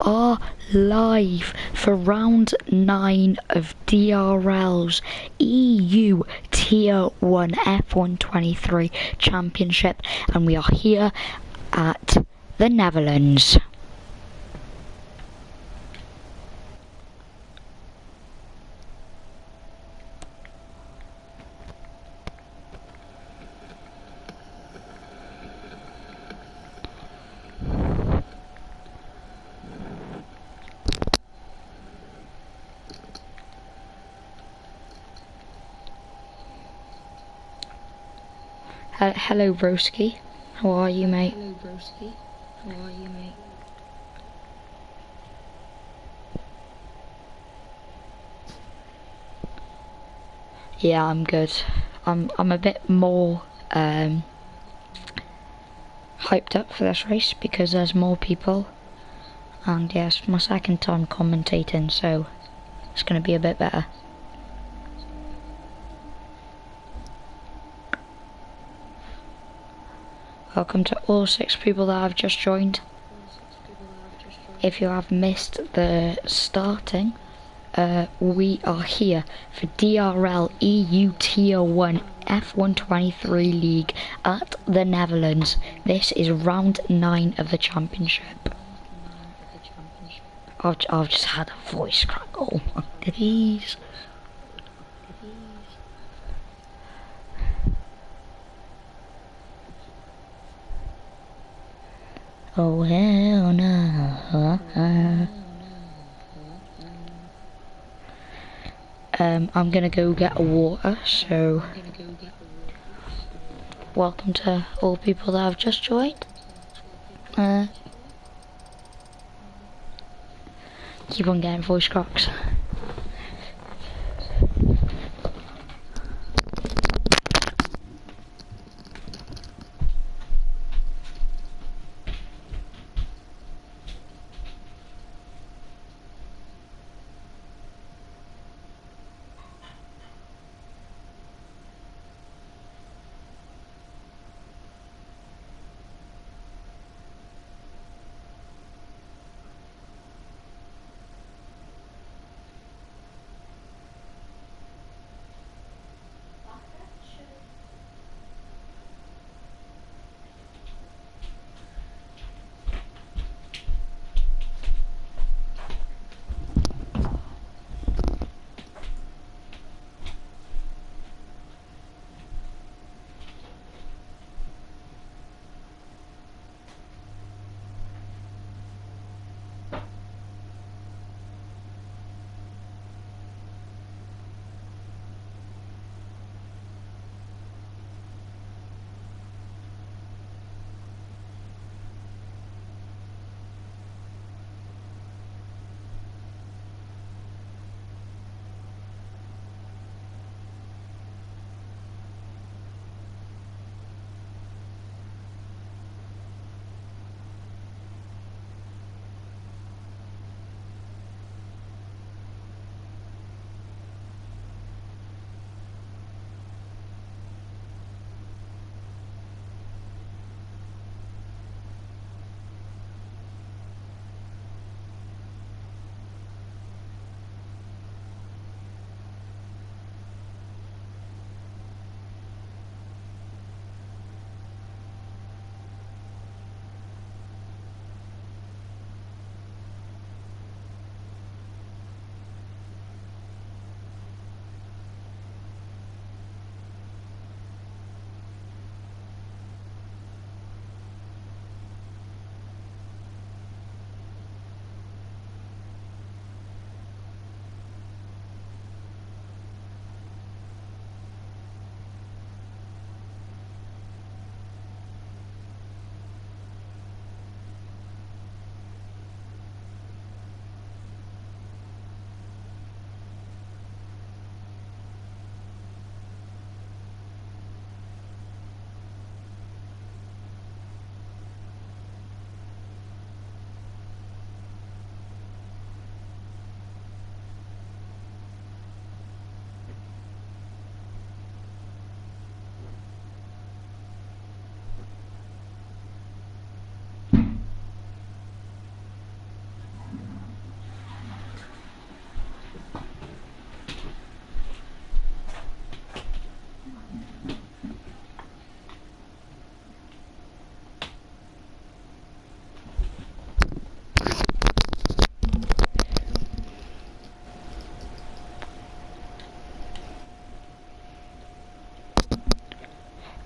Are live for round 9 of DRL's EU Tier 1 F123 Championship, and we are here at the Netherlands. Hello, broski. How are you, mate? Hello, broski. How are you, mate? Yeah, I'm good. I'm a bit more hyped up for this race because there's more people, and yes, my second time commentating, so it's gonna be a bit better. Welcome to all 6 people that have just joined. If you have missed the starting, we are here for DRL EU Tier 1 F123 League at the Netherlands. This is round 9 of the championship. I've just had a voice crack. Oh my days. Oh hell no. I'm gonna go get a water, so welcome to all people that have just joined. Keep on getting voice cracks.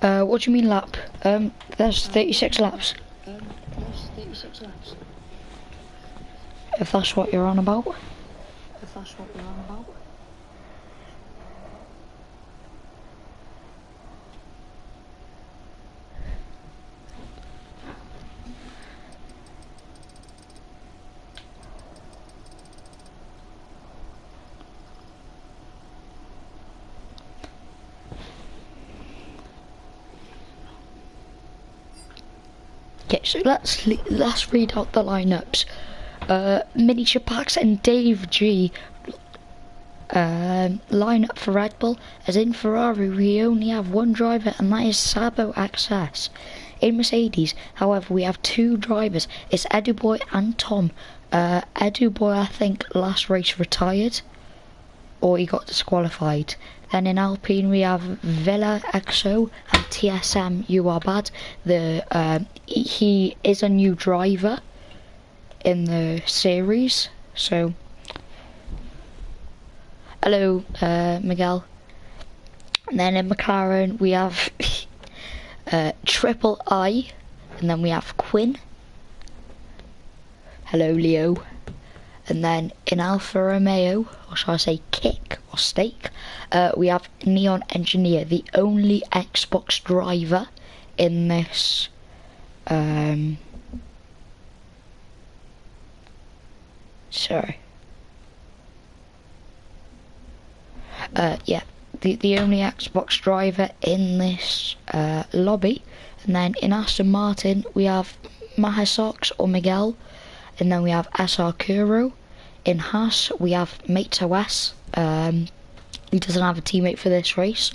What do you mean lap? There's 36 laps. There's 36 laps. If that's what you're on about. If that's what you're on about. Okay, so let's read out the lineups. Miniature Packs and Dave G line up for Red Bull, as in Ferrari we only have one driver and that is Sabo Access. In Mercedes, however, we have two drivers. It's Edu Boy and Tom. Edu Boy, I think, last race retired, or he got disqualified. Then in Alpine we have Villa XO and TSM You Are Bad. He is a new driver in the series, so hello Miguel. And then in McLaren we have Triple I, and then we have Quinn. Hello Leo. And then in Alfa Romeo, or shall I say Kick or Steak, we have Neon Engineer, the only Xbox driver in this yeah, the only Xbox driver in this lobby. And then in Aston Martin we have Mahasox or Miguel, and then we have SR Kuro. In Haas we have MateOS. He doesn't have a teammate for this race.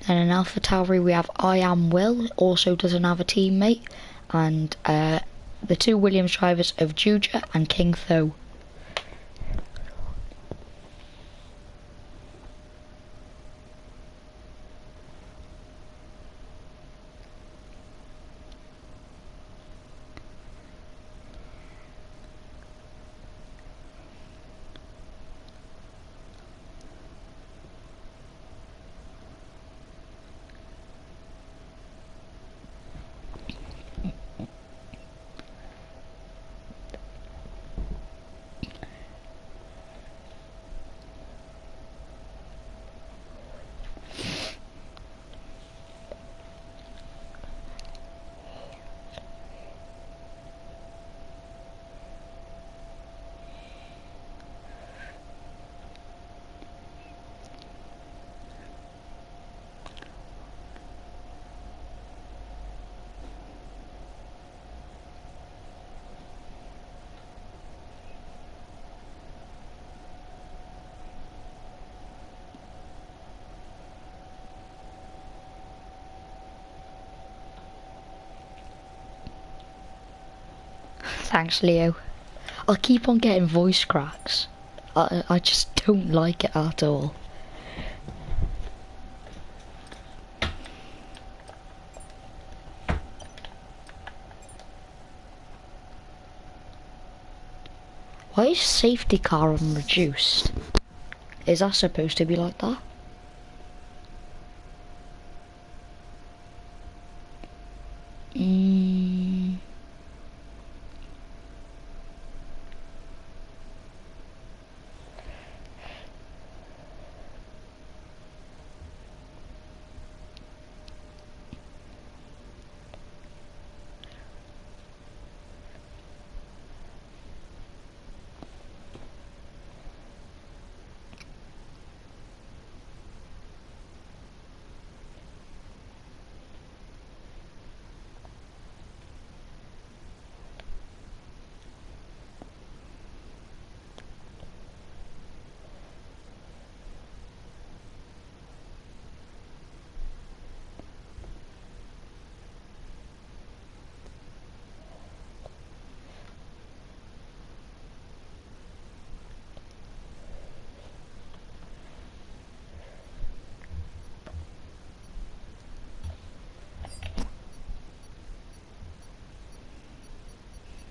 And in AlphaTauri we have I Am Will, also doesn't have a teammate. And the two Williams drivers of Juja and King Tho. Thanks, Leo. I'll keep on getting voice cracks. I just don't like it at all. Why is safety car on reduced? Is that supposed to be like that?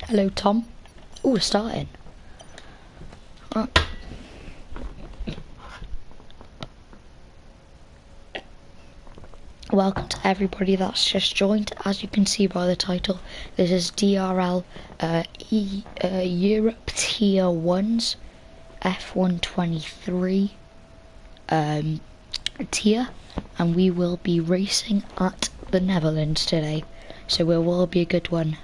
Hello, Tom. Oh, we're starting. Right. welcome to everybody that's just joined. As you can see by the title, this is DRL Europe Tier 1's F123 tier, and we will be racing at the Netherlands today, so it will be a good one.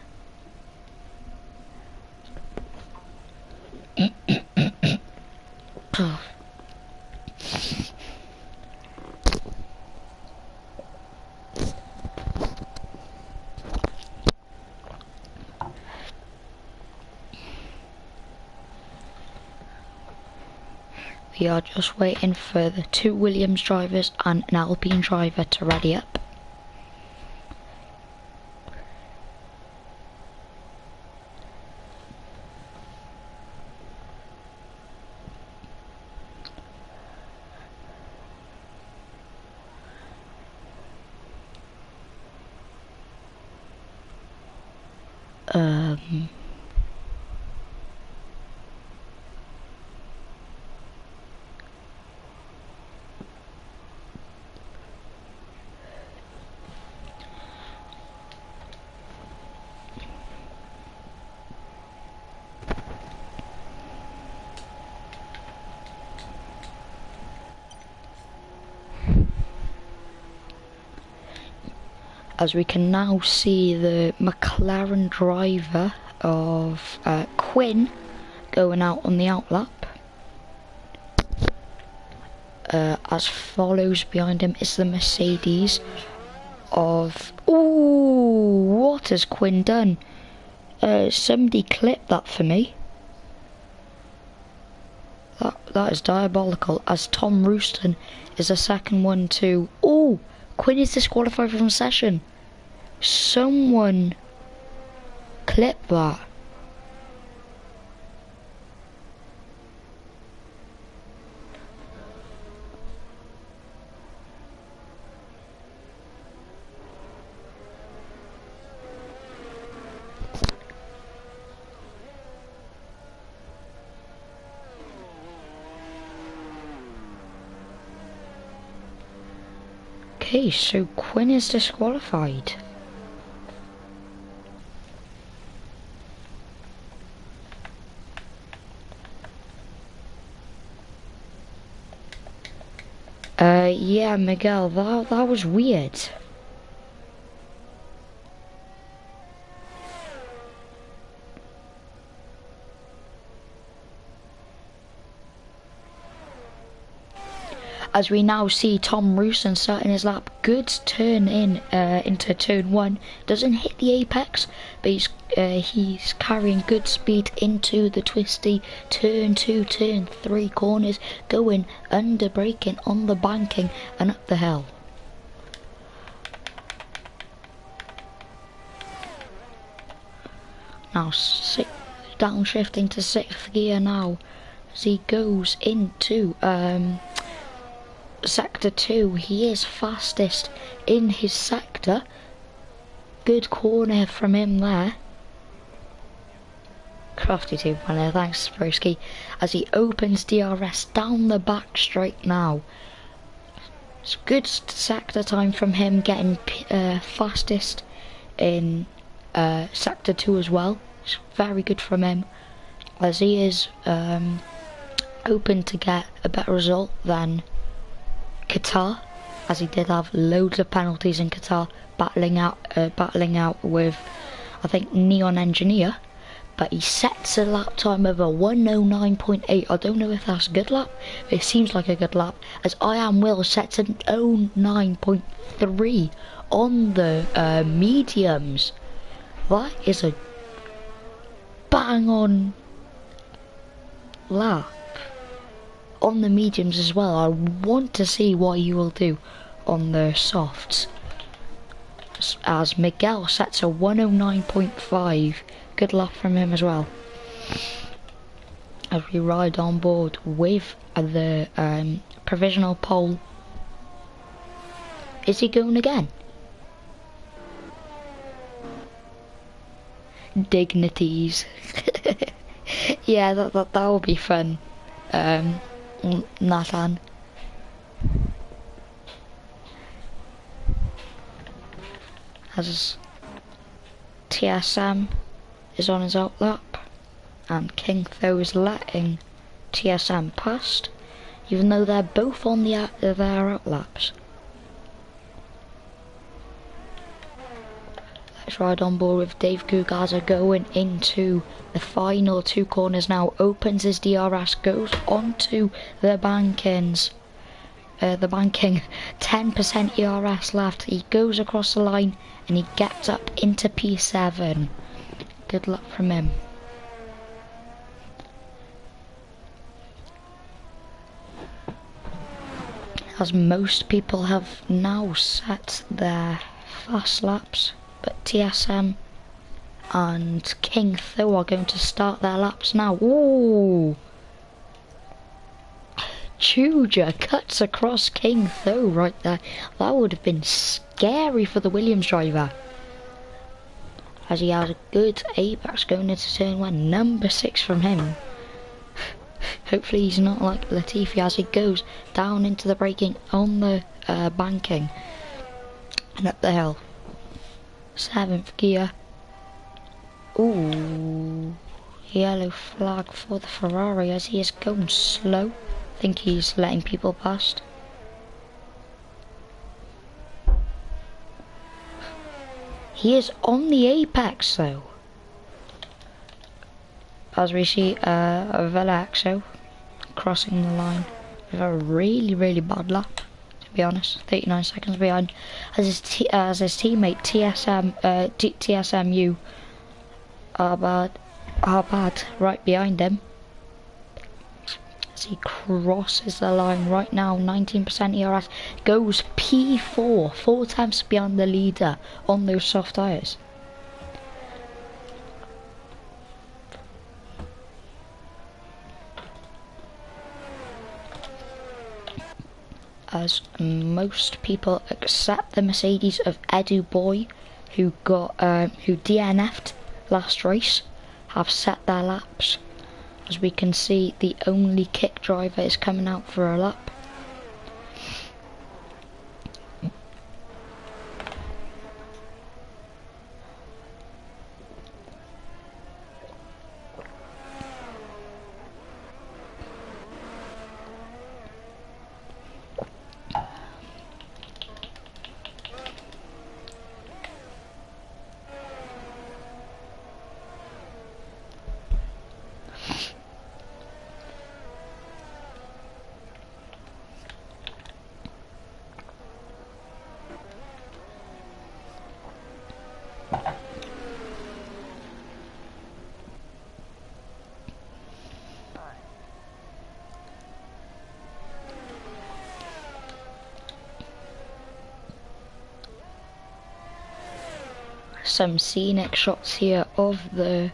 We are just waiting for the 2 Williams drivers and an Alpine driver to ready up. As we can now see the McLaren driver of Quinn going out on the outlap. As follows behind him is the Mercedes of... Ooh, what has Quinn done? Somebody clip that for me. That is diabolical, as Tom Rooston is the second one to... Ooh! Quinn is disqualified from session. Someone clip that. Okay, so Quinn is disqualified. Yeah, Miguel, that was weird. As we now see Tom Rooston starting his lap, good turn in into turn 1. Doesn't hit the apex, but he's carrying good speed into the twisty turn 2, turn 3 corners, going under braking on the banking and up the hill. Now downshifting to 6th gear now as he goes into sector 2. He is fastest in his sector. Good corner from him there. Crafty 2.0, thanks Broski. As he opens DRS down the back straight now. It's good sector time from him, getting fastest in sector 2 as well. It's very good from him, as he is hoping to get a better result than Qatar, as he did have loads of penalties in Qatar, battling out with, I think, Neon Engineer, but he sets a lap time of a 109.8. I don't know if that's a good lap, but it seems like a good lap, as I Am Will sets an 09.3 on the mediums. That is a bang on lap. On the mediums as well. I want to see what you will do on the softs, as Miguel sets a 109.5. Good luck from him as well, as we ride on board with the provisional pole. Is he going again? Dignities. Yeah, that will be fun. Nathan. as TSM is on his outlap, and King Tho is letting TSM past, even though they're both on their outlaps. Let's ride on board with Dave Gugaza going into the final two corners now. Opens his DRS, goes onto the bankings. The banking, 10% ERS left. He goes across the line and he gets up into P7. Good luck from him. As most people have now set their fast laps, but TSM and King Tho are going to start their laps now. Ooh! Chuja cuts across King Tho right there. That would have been scary for the Williams driver. As he has a good apex going into turn 1. Number 6 from him. Hopefully he's not like Latifi as he goes down into the braking on the banking. And up the hill. 7th gear. Ooh. Yellow flag for the Ferrari as he is going slow. I think he's letting people past. He is on the apex though. As we see Velaxo crossing the line with a really bad lap, to be honest. 39 seconds behind. As his teammate TSMU Arbad right behind him. As he crosses the line right now, 19% ERS, goes P4, 4 times beyond the leader on those soft tyres. As most people accept the Mercedes of Edu Boy, who DNF'd last race, have set their laps. As we can see, the only kick driver is coming out for a lap. Some scenic shots here of the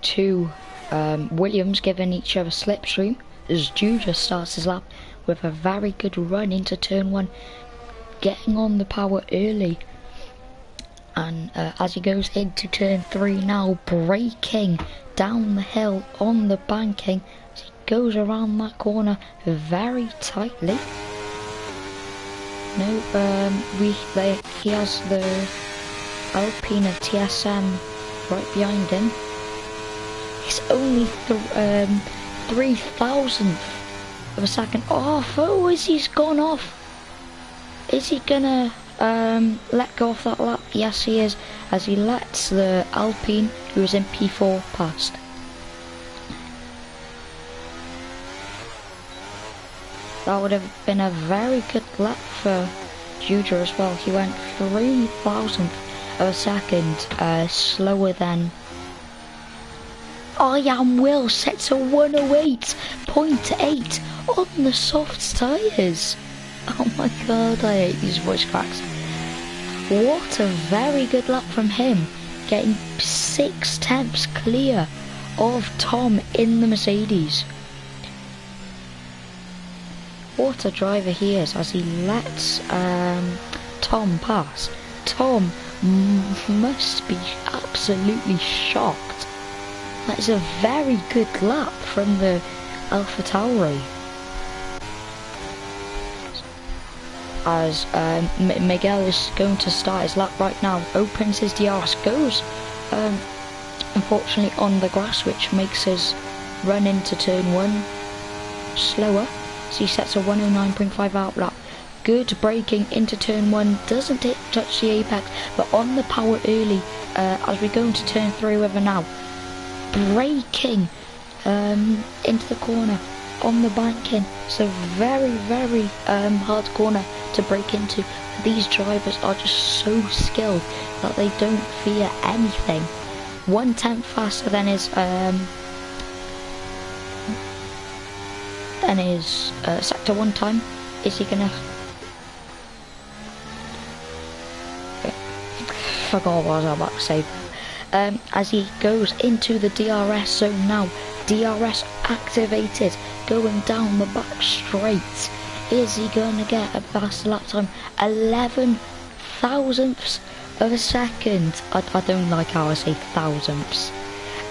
two Williams giving each other slipstream as Judah starts his lap with a very good run into turn 1, getting on the power early, and as he goes into turn 3 now, braking down the hill on the banking as he goes around that corner very tightly. He has the Alpine of TSM right behind him. It's only 3,000th of a second off. Oh, is he's gone off? Is he gonna let go off that lap? Yes, he is, as he lets the Alpine, who is in P4, past. That would have been a very good lap for Judah as well. He went 3,000th of a second slower than I Am Will. Sets a 108.8 on the soft tyres. Oh my god, I hate these voice cracks. What a very good lap from him, getting 6 tenths clear of Tom in the Mercedes. What a driver he is, as he lets Tom pass. Tom must be absolutely shocked. That is a very good lap from the AlphaTauri. as Miguel is going to start his lap right now. Opens his DRS, goes unfortunately on the grass, which makes his run into turn 1 slower. So he sets a 109.5 out lap. Good braking into turn 1, doesn't touch the apex, but on the power early as we go into turn 3 with her now. Braking into the corner on the banking. So very hard corner to break into. These drivers are just so skilled that they don't fear anything. 1/10 faster than his sector 1 time. Is he gonna forgot what I was about to say. As he goes into the DRS zone now. DRS activated, going down the back straight. Is he going to get a faster lap time? 11 thousandths of a second. I don't like how I say thousandths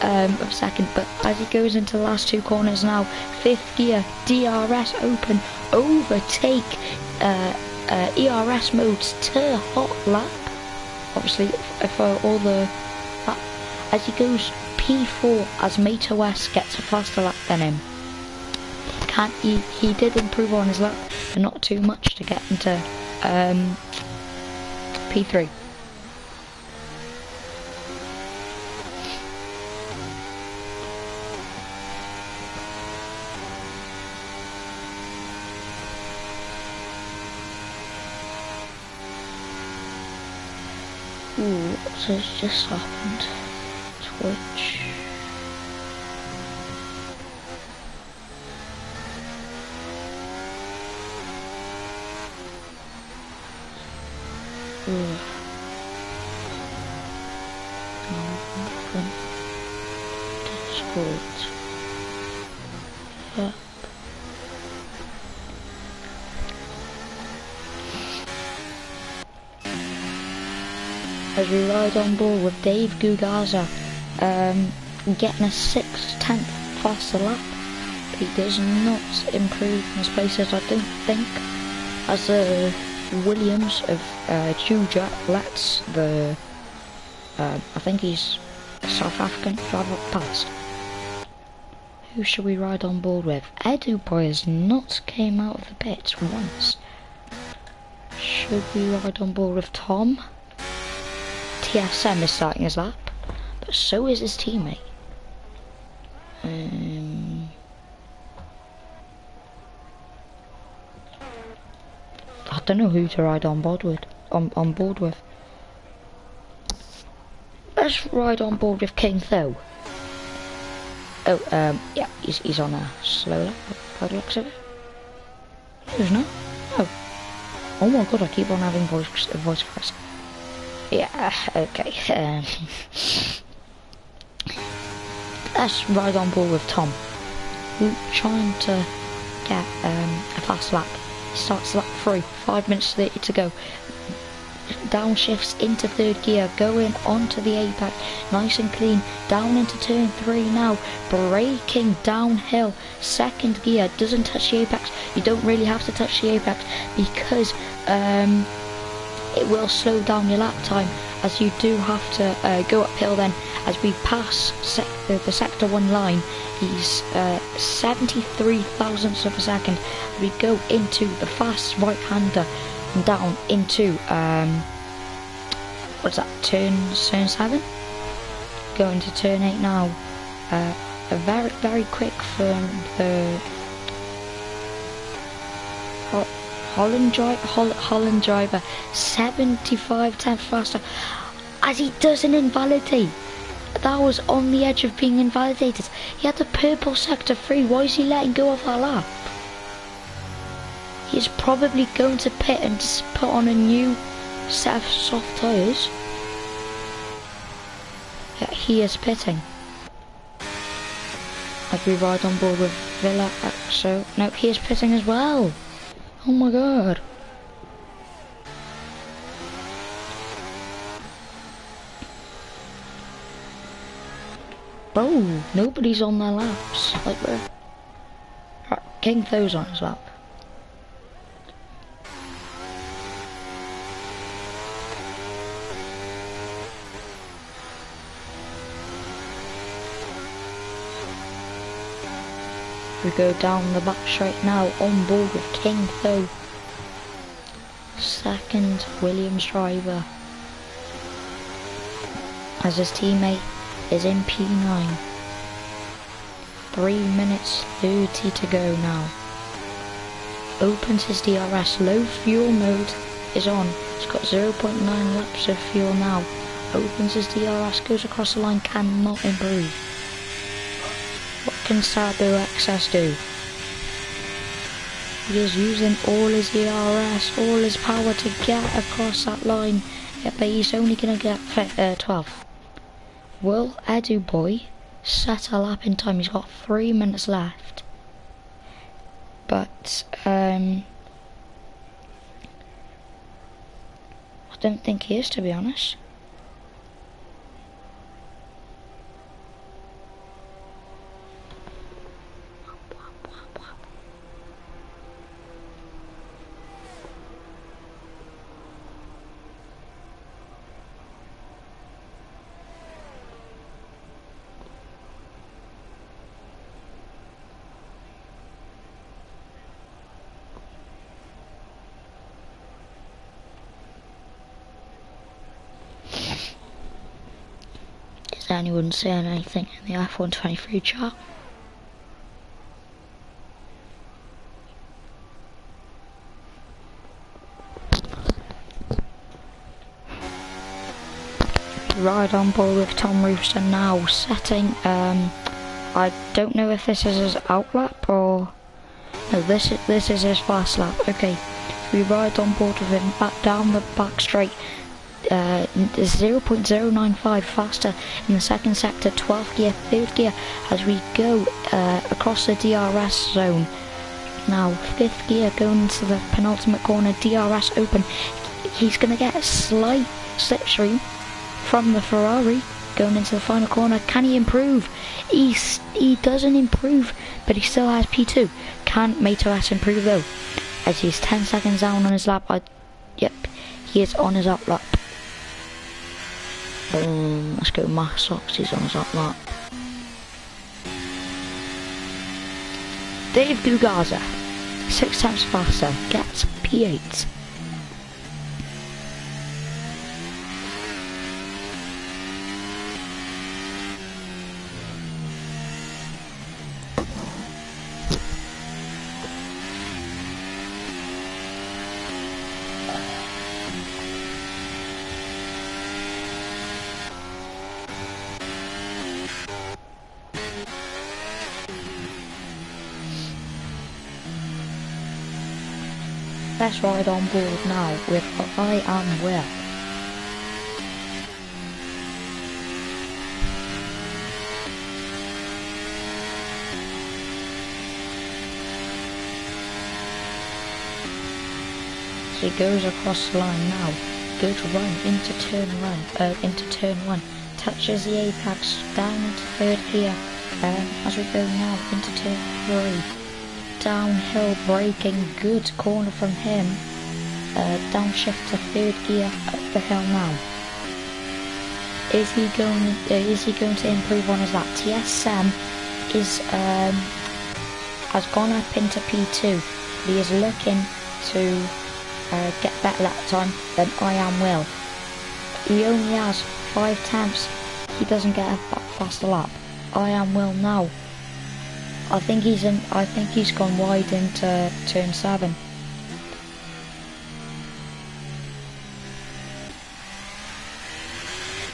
of a second, but as he goes into the last 2 corners now, 5th gear, DRS open, overtake ERS modes to hot lap. Obviously, for all the as he goes P4 as Mate OS gets a faster lap than him. He did improve on his lap, but not too much to get into P3. Ooh, what has just happened? Twitch. Ooh. Discord. Yep. As we ride on board with Dave Gugaza, getting a 6/10 faster lap. He does not improve in his places, I don't think, as Williams of Juja lets the I think he's a South African driver past. Who should we ride on board with? Edu Boy has not came out of the pits once. Should we ride on board with Tom? TSM is starting his lap, but so is his teammate. I don't know who to ride on board with. Let's ride on board with King Tho. Oh, yeah, he's on a slow lap by the looks of it. Who's not? Oh my god, I keep on having voice cracks. Yeah, okay. Let's ride on board with Tom. We're trying to get a fast lap. He starts lap 3, 5 minutes 30 to go. Downshifts into 3rd gear, going onto the apex, nice and clean. Down into turn 3 now, braking downhill. 2nd gear, doesn't touch the apex. You don't really have to touch the apex because it will slow down your lap time, as you do have to go uphill then. As we pass the sector 1 line, he's 73 thousandths of a second. We go into the fast right-hander and down into what's that, turn 7? Go into turn 8 now. A very quick from the Holland driver, 75 faster, as he doesn't invalidate. That was on the edge of being invalidated. He had the purple sector 3. Why is he letting go of that lap? He's probably going to pit and put on a new set of soft tyres. Yeah, he is pitting. As we ride on board with Villa Axo. No, he is pitting as well. Oh my god. Bro, nobody's on their laps. Like, we're... Right, King Tho's on his lap. We go down the back straight now, on board with King though. Second Williams driver, as his teammate is in P9. 3 minutes 30 to go now. Opens his DRS, low fuel mode is on. He's got 0.9 laps of fuel now. Opens his DRS, goes across the line, cannot improve. What can Sabo XS do? He is using all his DRS, all his power to get across that line, but he's only going to get 12th. Will Edu Boy set a lap in time? He's got 3 minutes left. But, I don't think he is, to be honest. Is anyone saying anything in the F123 chat? Ride on board with Tom Rooster now, setting, I don't know if this is his out lap or, no, this is his fast lap. Okay, we ride on board with him, back down the back straight, 0.095 faster in the second sector, 12th gear, 3rd gear, as we go across the DRS zone. Now, 5th gear, going into the penultimate corner, DRS open. He's going to get a slight slipstream from the Ferrari going into the final corner. Can he improve? He doesn't improve, but he still has P2. Can Mato S improve though? As he's 10 seconds down on his lap. Yep, he is on his up lap. Let's go Max Sox, he's on his up lap. Dave Gugaza, 6 times faster, gets P8. Let's ride on board now with I Am Will. So he goes across the line now. Good run into turn one. Touches the apex down into 3rd gear. As we go now into turn 3. Downhill braking, good corner from him. Downshift to 3rd gear, up the hill now. Is he going to improve on his lap? TSM has gone up into P2. He is looking to get better lap time than I Am Will. He only has 5 tenths. He doesn't get a faster lap. I Am Will now. I think he's gone wide into turn 7.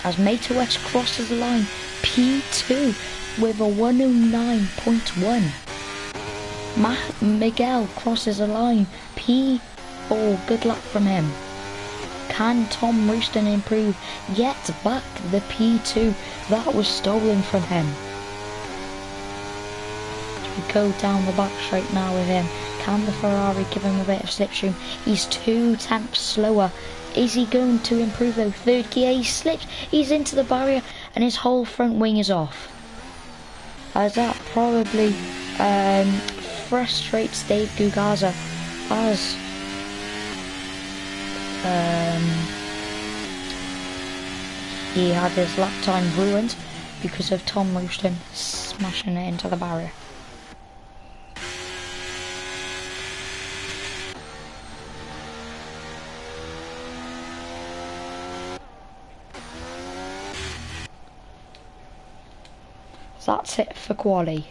As Mato West crosses the line, P2 with a 109.1. Miguel crosses the line, P4, good luck from him. Can Tom Rooston improve? Yet back the P2 that was stolen from him. We go down the back straight now with him. Can the Ferrari give him a bit of slipstream? He's 2 tenths slower. Is he going to improve though? 3rd gear, he slips, he's into the barrier and his whole front wing is off. As that probably frustrates Dave Gugaza as he had his lap time ruined because of Tom Rooston smashing it into the barrier. that's it for quali.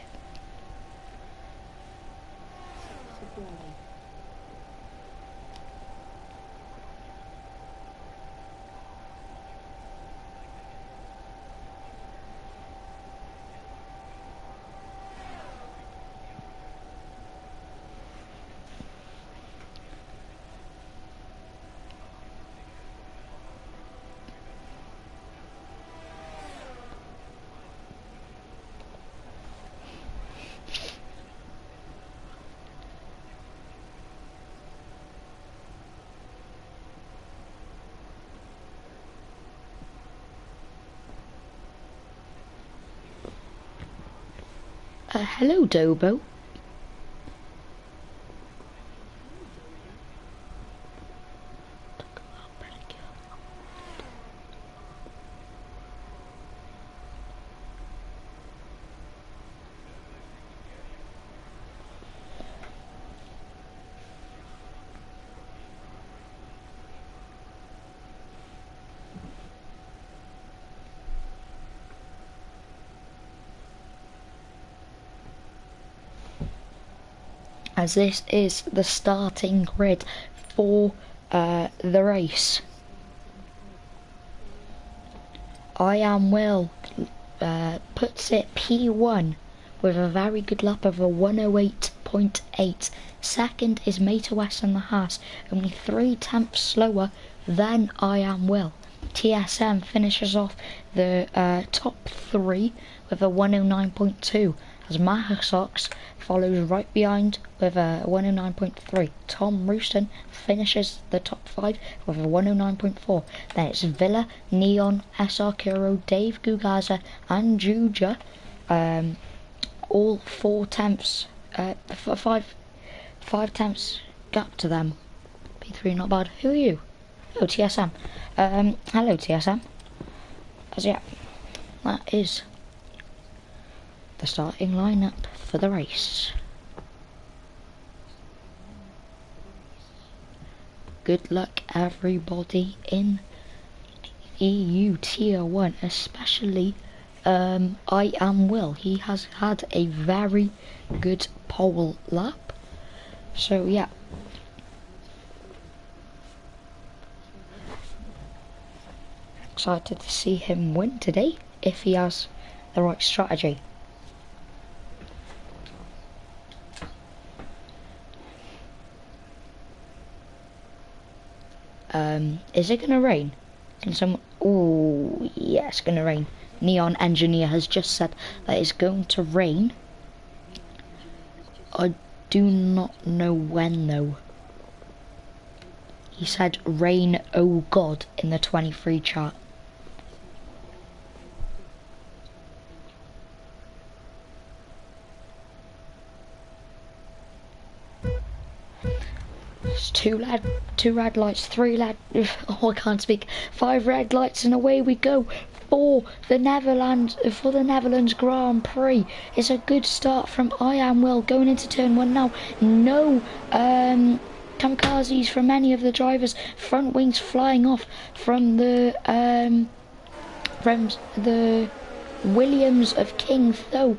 Hello, Dobo. As this is the starting grid for the race. I Am Will puts it P1 with a very good lap of a 108.8. Second is Meta West and the Haas, only 3/10 slower than I Am Will. TSM finishes off the top 3 with a 109.2, as Mahasox follows right behind with a 109.3. Tom Rooston finishes the top 5 with a 109.4. Then it's Villa, Neon, SR Kuro, Dave Gugaza and Juja, all 4/10, 5/10 gap to them. P3 not bad. Who are you? Oh, TSM. Hello TSM. As yeah, that is the starting lineup for the race. Good luck everybody in EU Tier 1, especially I Am Will. He has had a very good pole lap. So yeah. Excited to see him win today if he has the right strategy. Is it gonna rain? Can someone? Oh, yeah, it's gonna rain. Neon Engineer has just said that it's going to rain. I do not know when though. He said rain, oh god, in the 23 chart. It's two red lights, 3 I can't speak. 5 red lights and away we go for the Netherlands Grand Prix. It's a good start from I Am Will going into turn 1 now. No kamikazes from any of the drivers. Front wings flying off from the Williams of King though.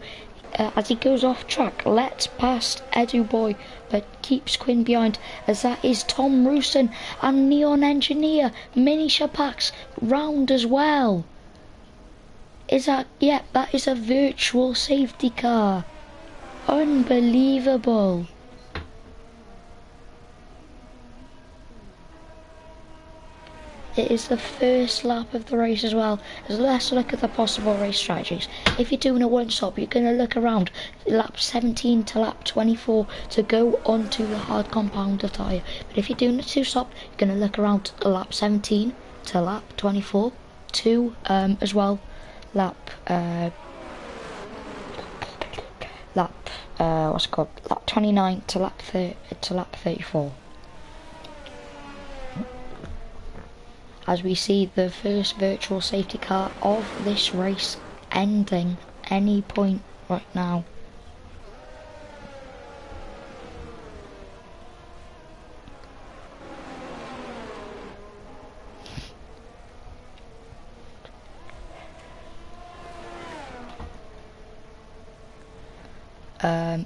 As he goes off track, lets past Edu Boy, but keeps Quinn behind, as that is Tom Rooson and Neon Engineer, Mini Shapax round as well. Is that, yeah, that is a virtual safety car. Unbelievable. It is the first lap of the race as well. Let's look at the possible race strategies. If you're doing a one stop, you're going to look around lap 17 to lap 24 to go onto the hard compounder tyre. But if you're doing a two stop, you're going to look around lap 17 to lap 24 to as well lap lap 29 to lap 34. As we see the first virtual safety car of this race ending any point right now.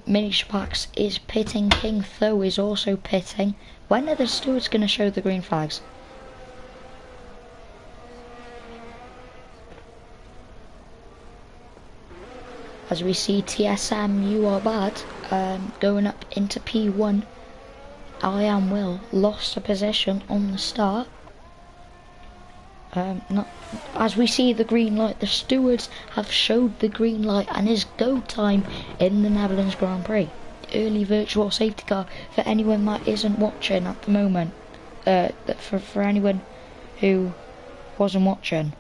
Mini Shapax is pitting. King Tho is also pitting. When are the stewards going to show the green flags? As we see TSM, you are bad, going up into P1. I am Will lost a position on the start. As we see the green light, the stewards have showed the green light and is go time in the Netherlands Grand Prix. Early virtual safety car for anyone that isn't watching at the moment. For anyone who wasn't watching.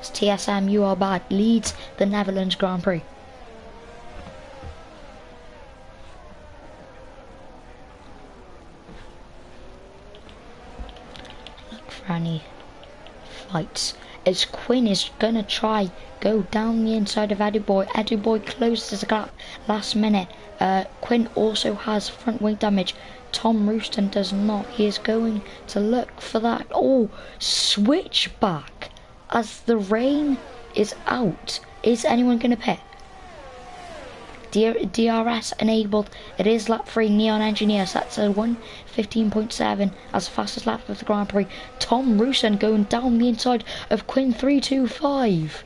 TSM, you are bad, leads the Netherlands Grand Prix. Look for any fights. As Quinn is gonna try go down the inside of Edu Boy closes the gap last minute. Quinn also has front wing damage. Tom Rooston does not. He is going to look for that. Oh, switchback. As the rain is out, is anyone going to pit? DRS enabled. It is lap 3. Neon Engineers. That's a 1:15.7 as the fastest lap of the Grand Prix. Tom Rooston going down the inside of Quinn 325.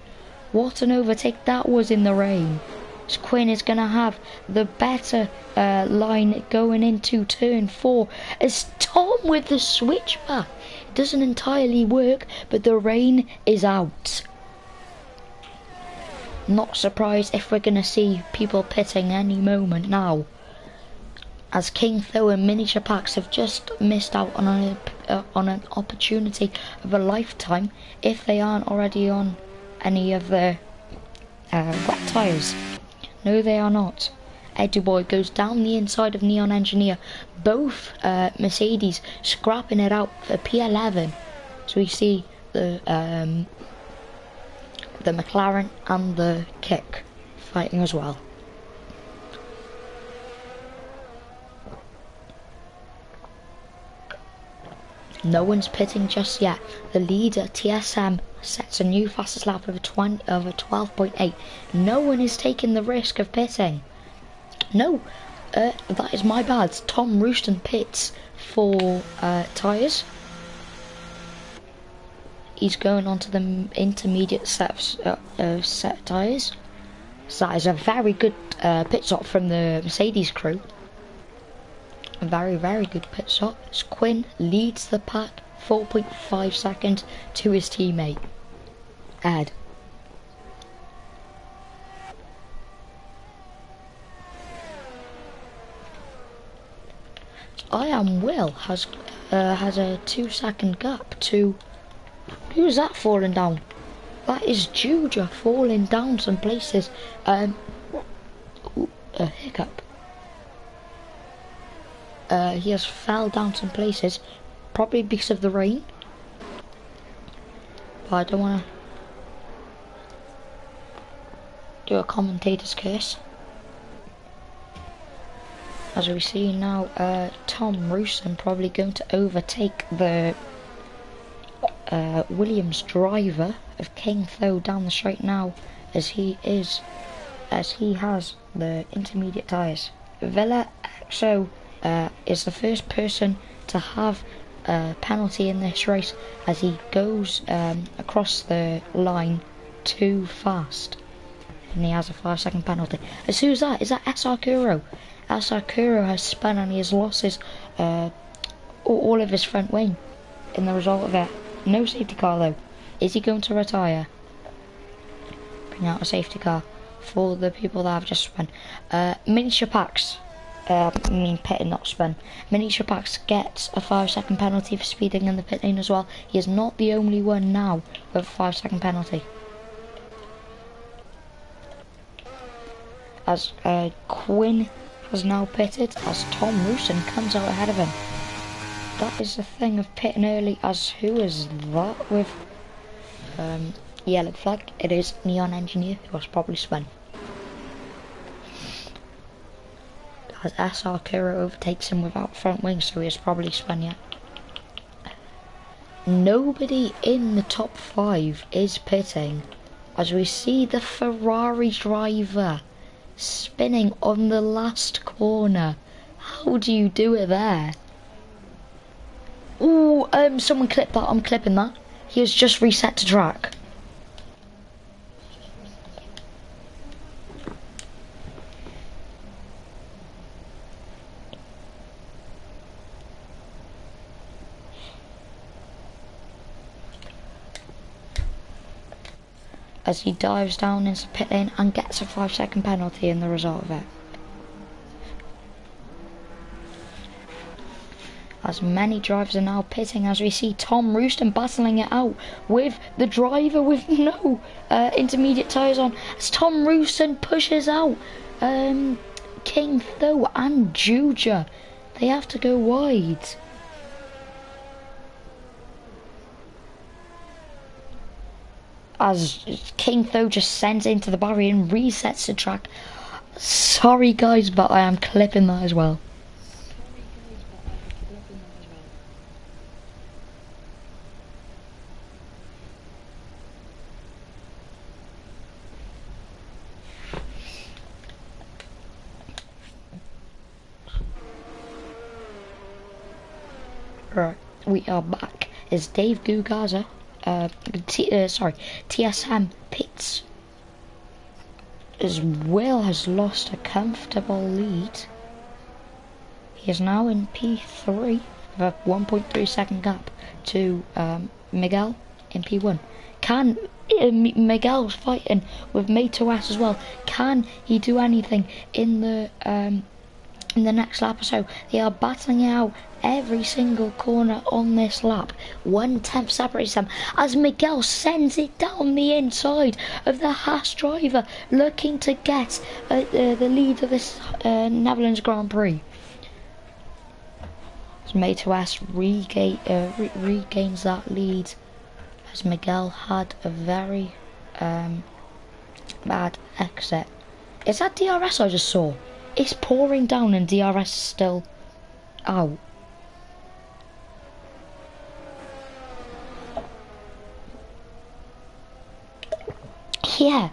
What an overtake that was in the rain. So Quinn is going to have the better line going into turn 4. As Tom with the switchback. It doesn't entirely work, but the rain is out. Not surprised if we're going to see people pitting any moment now. As King Tho and Mini Shapax have just missed out on an opportunity of a lifetime if they aren't already on any of the wet tyres. No, they are not. Edu Boy goes down the inside of Neon Engineer. Both Mercedes scrapping it out for P11. So we see the McLaren and the Kick fighting as well. No one's pitting just yet. The leader, TSM, sets a new fastest lap of a 12.8. No one is taking the risk of pitting. No, that is my bad. Tom Rooston pits for tyres. He's going on to the intermediate set tyres. So that is a very good pit stop from the Mercedes crew. A very, very good pit stop. As Quinn leads the pack 4.5 seconds to his teammate, Ed. I Am Will has a 2-second gap to... Who's that falling down? That is Juja falling down some places. A hiccup. He has fell down some places, probably because of the rain. But I don't want to do a commentator's curse. As we see now, Tom Rooston probably going to overtake the Williams driver of King Tho down the straight now, as he has the intermediate tyres. Villa Exo is the first person to have a penalty in this race, as he goes across the line too fast, and he has a 5-second penalty. As who's that? Is that SR Kuro? SR Kuro has spun and he has lost his all of his front wing in the result of it. No safety car though. Is he going to retire? Bring out a safety car for the people that have just spun. Mini Shapax. Pit and not spin. Mini Shapax gets a 5-second penalty for speeding in the pit lane as well. He is not the only one now with a 5-second penalty. As Quinn has now pitted, as Tom Rooston comes out ahead of him. That is the thing of pitting early. As who is that with yellow flag? It is Neon Engineer, who has probably spun. As SR Kuro overtakes him without front wing, so he has probably spun yet. Nobody in the top 5 is pitting. as we see the Ferrari driver spinning on the last corner. How do you do it there? Ooh, someone clip that. I'm clipping that. He has just reset to track. As he dives down into the pit lane and gets a 5-second penalty in the result of it. As many drivers are now pitting, as we see Tom Rooston battling it out with the driver with no intermediate tyres on. As Tom Rooston pushes out King Tho and Juja. They have to go wide. As King Tho just sends into the barrier and resets the track. Sorry guys, but I am clipping that as well. Right, we are back as Dave Gugaza, TSM pits as Will has lost a comfortable lead. He is now in P3 with a 1.3 second gap to Miguel in P1. Can Miguel's fighting with Mato S as well? Can he do anything in the next lap or so? They are battling it out every single corner on this lap. 1/10 separates them as Miguel sends it down the inside of the Haas driver, looking to get the lead of this Netherlands Grand Prix. As Mato S regains that lead, as Miguel had a very bad exit. Is that DRS I just saw? It's pouring down and DRS is still out. Yeah.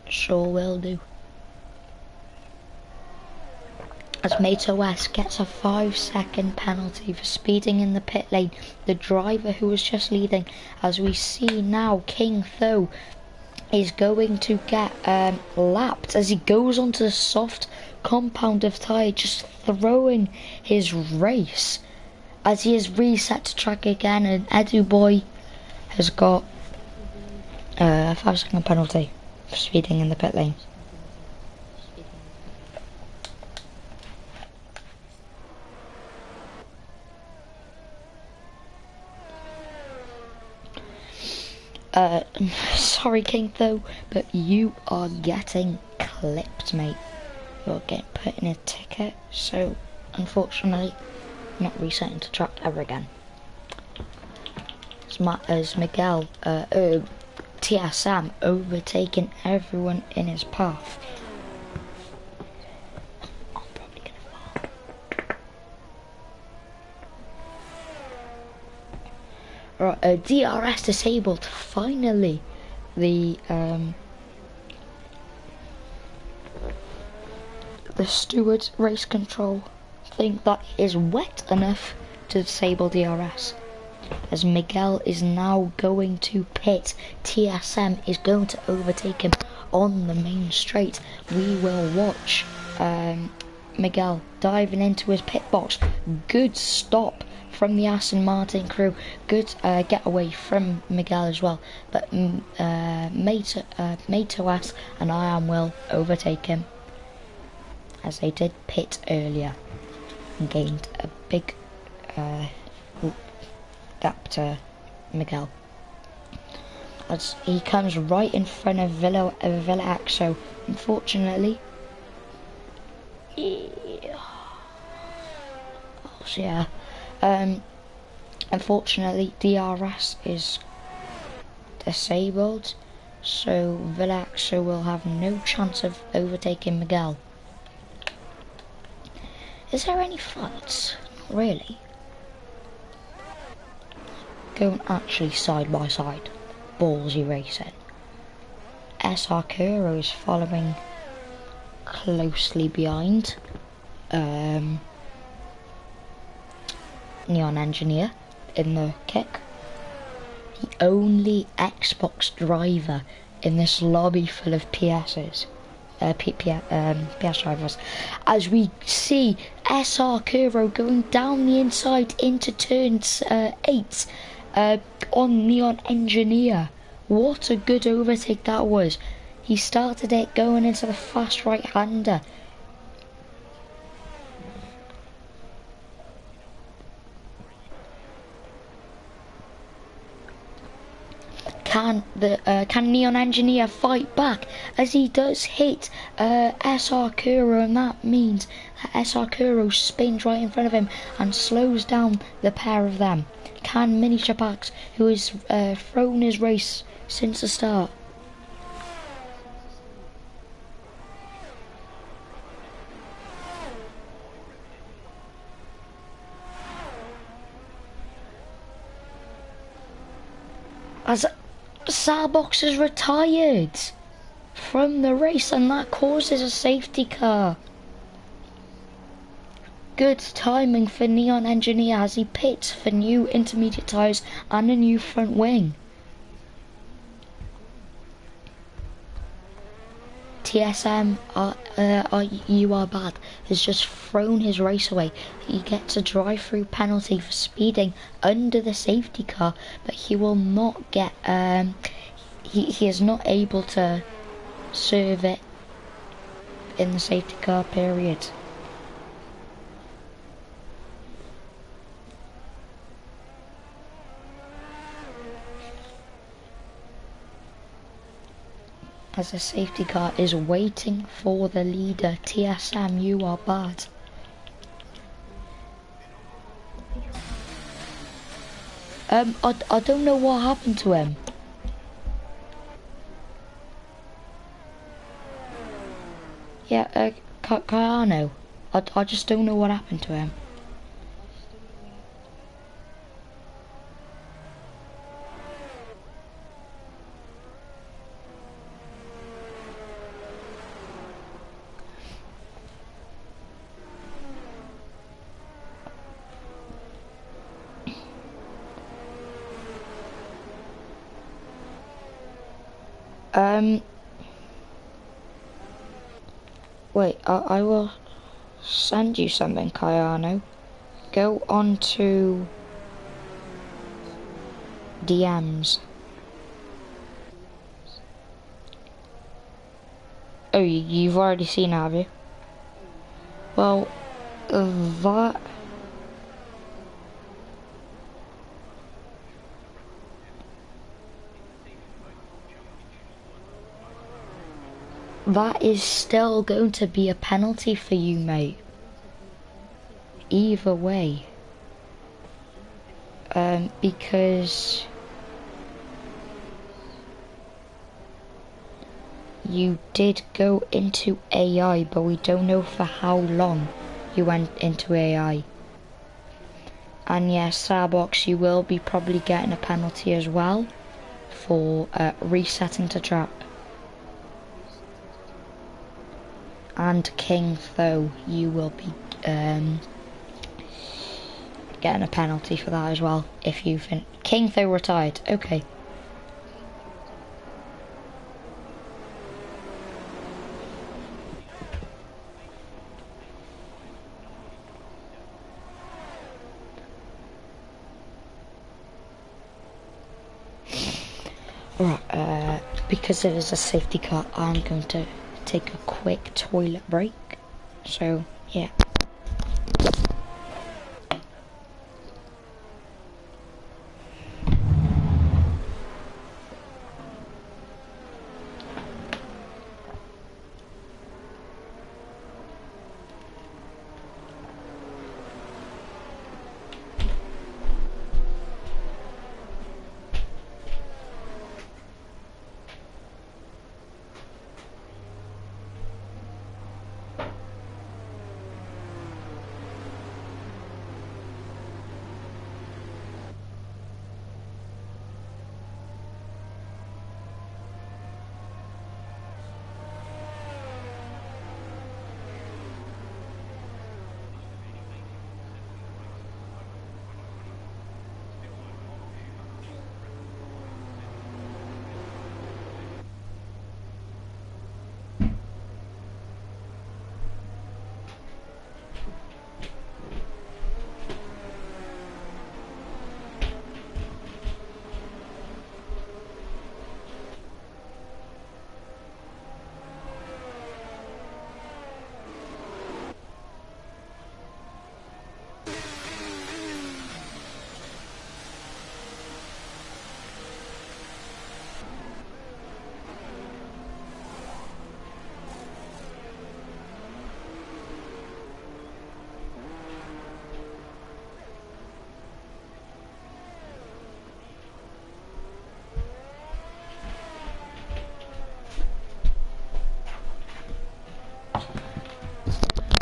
Sure will do. As Mato S gets a 5-second penalty for speeding in the pit lane, the driver who was just leading. As we see now, King Tho is going to get lapped as he goes onto the soft compound of tyre, just throwing his race as he is reset to track again, and Edu Boy has got a 5-second penalty for speeding in the pit lane. Sorry King Tho, but you are getting clipped, mate. You're getting put in a ticket, so unfortunately not resetting to track ever again. As Miguel, TSM overtaking everyone in his path. I'm probably gonna fall. Right, DRS disabled. Finally, the steward race control think that is wet enough to disable DRS. As Miguel is now going to pit, TSM is going to overtake him on the main straight. We will watch Miguel diving into his pit box. Good stop from the Aston Martin crew. Good getaway from Miguel as well. But Mato S and I Am Will overtake him, as they did pit earlier and gained a big gap to Miguel. As he comes right in front of Villa Axo. Unfortunately, unfortunately DRS is disabled, so Villa Axo will have no chance of overtaking Miguel. Is there any faults? Not really. going actually side by side. Ballsy racing. SR Kuro is following closely behind. Neon Engineer in the kick. The only Xbox driver in this lobby full of PSs. PS drivers. As we see SR Kuro going down the inside into turn 8 on Neon Engineer. What a good overtake that was. He started it going into the fast right-hander. Can Neon Engineer fight back as he does hit SR Kuro, and that means that SR Kuro spins right in front of him and slows down the pair of them. Can Mini Chapax, who has thrown his race since the start? As Sarbox is retired from the race, and that causes a safety car. Good timing for Neon Engineer as he pits for new intermediate tyres and a new front wing. TSM, you are bad, has just thrown his race away. He gets a drive-through penalty for speeding under the safety car, but he will not get, he is not able to serve it in the safety car period. As the safety car is waiting for the leader. TSM, you are bad. I don't know what happened to him. Yeah, Kayano. I just don't know what happened to him. Wait, I will send you something, Kayano. Go on to DMs. Oh, you've already seen it, have you? Well, that is still going to be a penalty for you, mate. Either way. Because you did go into AI, but we don't know for how long you went into AI. And yes, Starbox, you will be probably getting a penalty as well for resetting to track. And King, though, you will be getting a penalty for that as well. If you King, though, retired. Okay. Right, because it is a safety car, I'm going to take a quick toilet break. So, yeah.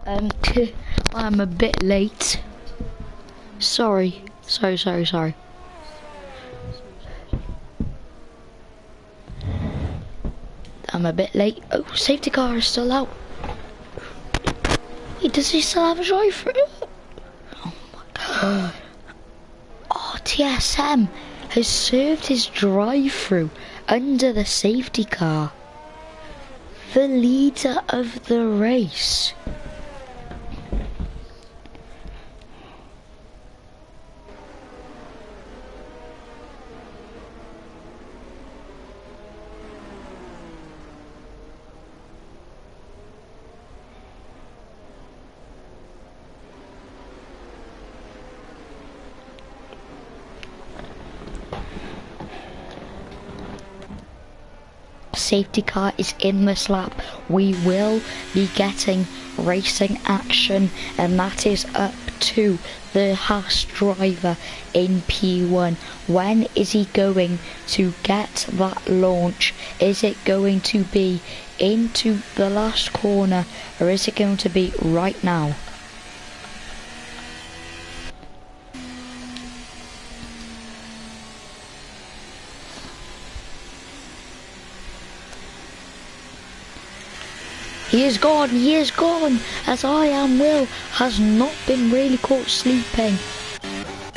Um, I'm a bit late. Sorry. Sorry. I'm a bit late. Oh, safety car is still out. Wait, does he still have a drive-through? Oh my god. Oh, TSM has served his drive-through under the safety car. The leader of the race. Safety car is in this lap. We will be getting racing action, and that is up to the Haas driver in P1. When is he going to get that launch? Is it going to be into the last corner, or is it going to be right now? He is gone, as I Am Will has not been really caught sleeping.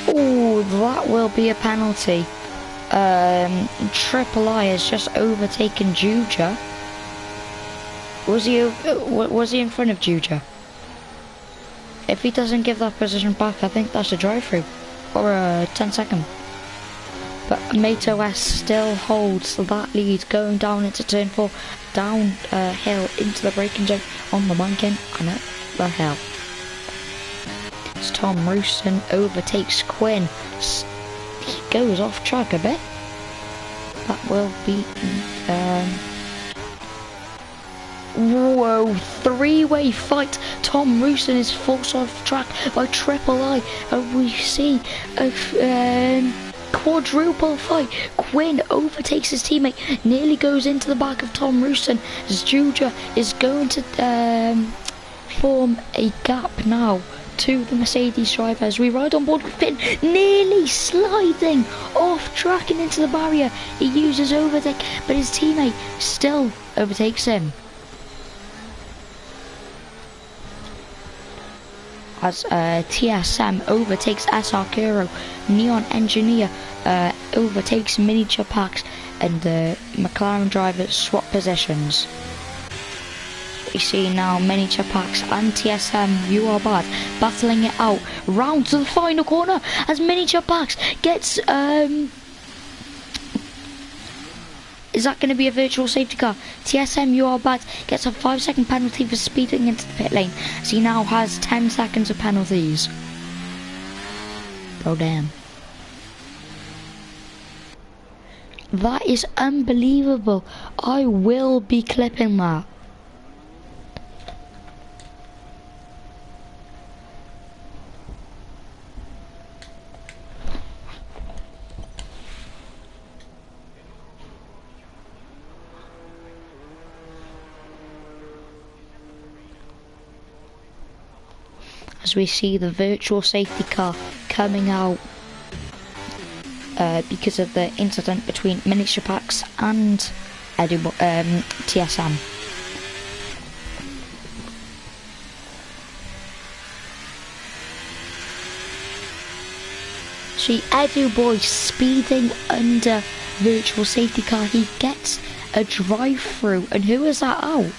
Oh, that will be a penalty. Triple I has just overtaken Juja. Was he in front of Juja? If he doesn't give that position back, I think that's a drive-through. Or a 10-second. But Mato S still holds that lead going down into turn 4. Downhill into the braking zone on the banking and up the hill. As Tom Rooston overtakes Quinn. He goes off track a bit. That will be whoa, three-way fight. Tom Rooston is forced off track by Triple I, and we see a quadruple fight. Quinn overtakes his teammate, nearly goes into the back of Tom Rooston, as Juja is going to form a gap now to the Mercedes driver as we ride on board with Finn, nearly sliding off track and into the barrier. He uses overtake, but his teammate still overtakes him. As TSM overtakes SR Kuro, Neon Engineer overtakes Miniature Packs, and the McLaren driver swap positions. We see now Miniature Packs and TSM, You Are Bad, battling it out round to the final corner as Miniature Packs gets is that going to be a virtual safety car? TSM, You Are Bad gets a 5-second penalty for speeding into the pit lane, as he now has 10 seconds of penalties. Oh damn. That is unbelievable. I will be clipping that. As we see the virtual safety car coming out because of the incident between Miniature Packs and TSM. See Edu Boy speeding under virtual safety car. He gets a drive-through, and who is that out?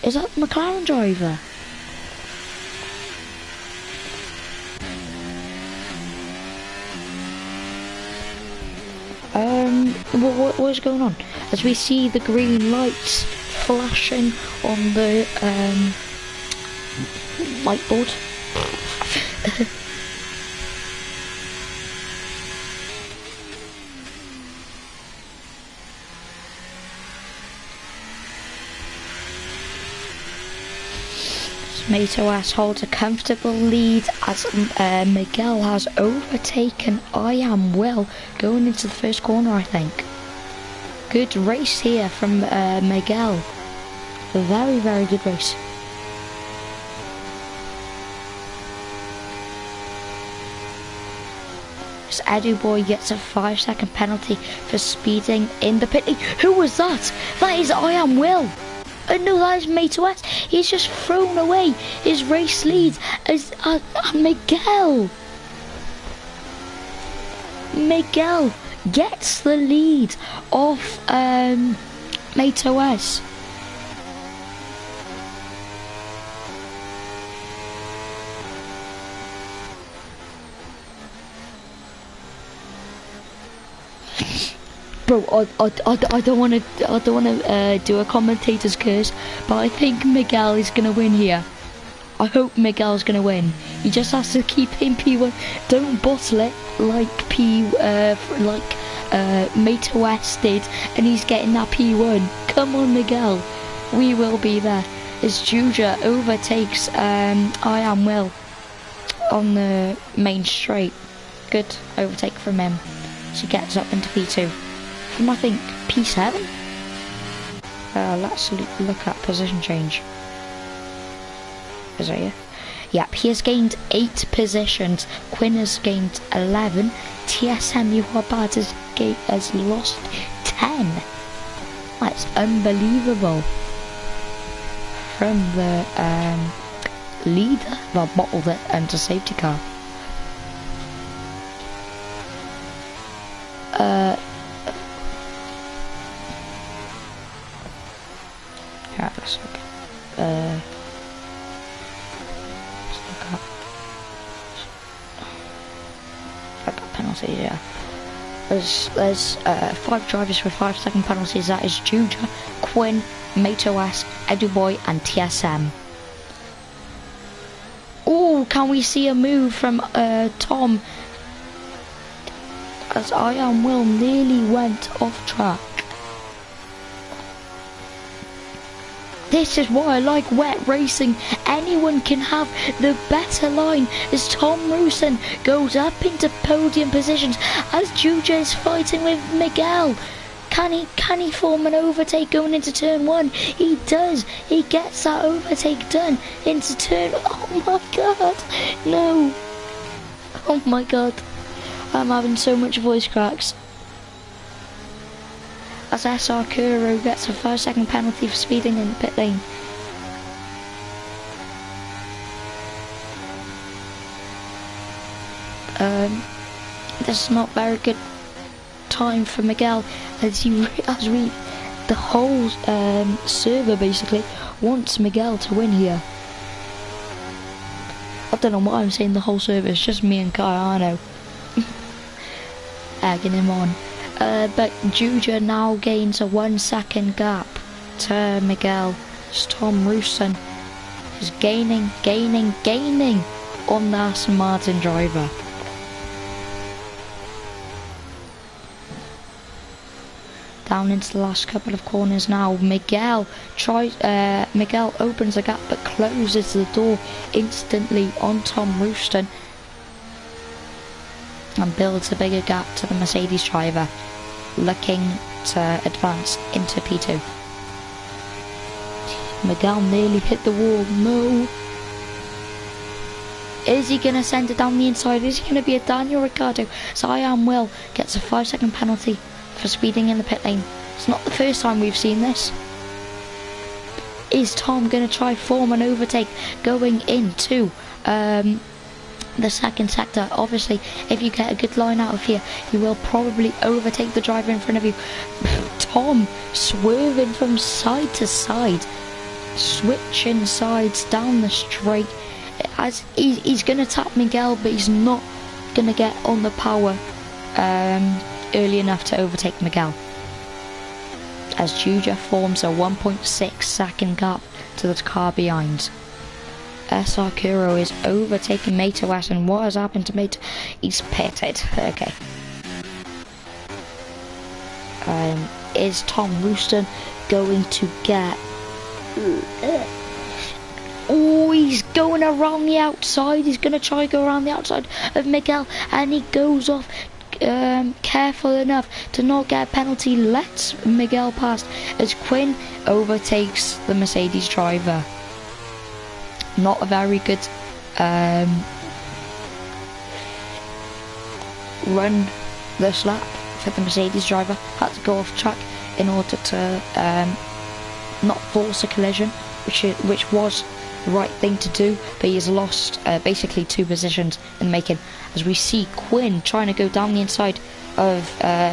Is that the McLaren driver? What is going on? As we see the green lights flashing on the light board. Mato S holds a comfortable lead as Miguel has overtaken I Am Will going into the first corner, I think. Good race here from Miguel. A very, very good race. West, Edu Boy gets a 5-second penalty for speeding in the pit lane. Who was that? That is I Am Will. No, that is Mate West. He's just thrown away his race lead as Miguel. Miguel gets the lead off Mate West. Bro, I don't want to do a commentator's curse, but I think Miguel is gonna win here. I hope Miguel's gonna win. He just has to keep in P1. Don't bottle it like Mate West did, and he's getting that P1. Come on, Miguel, we will be there. As Juja overtakes I Am Will on the main straight. Good overtake from him. She gets up into P2. From I think P7. Let's look at position change. Is that you? Yep, he has gained 8 positions. Quinn has gained 11. TSM Yuhabad has lost 10. That's unbelievable. From the leader that bottled it into safety car. Yeah, let's look. Penalties, yeah. There's 5 drivers with 5-second penalties. That is Juja, Quinn, Mate West, Edu Boy, and TSM. Oh, can we see a move from Tom? As I Am Will nearly went off track. This is why I like wet racing. Anyone can have the better line as Tom Rusin goes up into podium positions as Juja is fighting with Miguel. Can he form an overtake going into turn 1? He does. He gets that overtake done into turn. Oh my god. No. Oh my god. I'm having so much voice cracks. As SR Kuro gets a 5-second penalty for speeding in the pit lane. This is not very good time for Miguel as the whole server basically wants Miguel to win here. I don't know why I'm saying the whole server, it's just me and Kayano egging him on. But Juja now gains a 1-second gap to Miguel. Tom Rusin is gaining on the Aston Martin driver. Down into the last couple of corners now. Miguel opens the gap but closes the door instantly on Tom Rusin and builds a bigger gap to the Mercedes driver, looking to advance into P2. Miguel nearly hit the wall. No. Is he going to send it down the inside? Is he going to be a Daniel Ricciardo? So I Am Will gets a 5-second penalty for speeding in the pit lane. It's not the first time we've seen this. Is Tom going to try form an overtake going into the second sector? Obviously, if you get a good line out of here, you will probably overtake the driver in front of you. Tom swerving from side to side, switching sides down the straight. As he's going to tap Miguel, but he's not going to get on the power early enough to overtake Miguel. As Juja forms a 1.6 second gap to the car behind. SR Kuro is overtaking Mate West, and what has happened to Mate? He's pitted. Okay. Is Tom Rusin going to get... Oh, he's going around the outside. He's going to try to go around the outside of Miguel, and he goes off careful enough to not get a penalty. Lets Miguel pass as Quinn overtakes the Mercedes driver. Not a very good run this lap for the Mercedes driver. Had to go off track in order to not force a collision, which was the right thing to do, but he's lost basically 2 positions in making, as we see Quinn trying to go down the inside of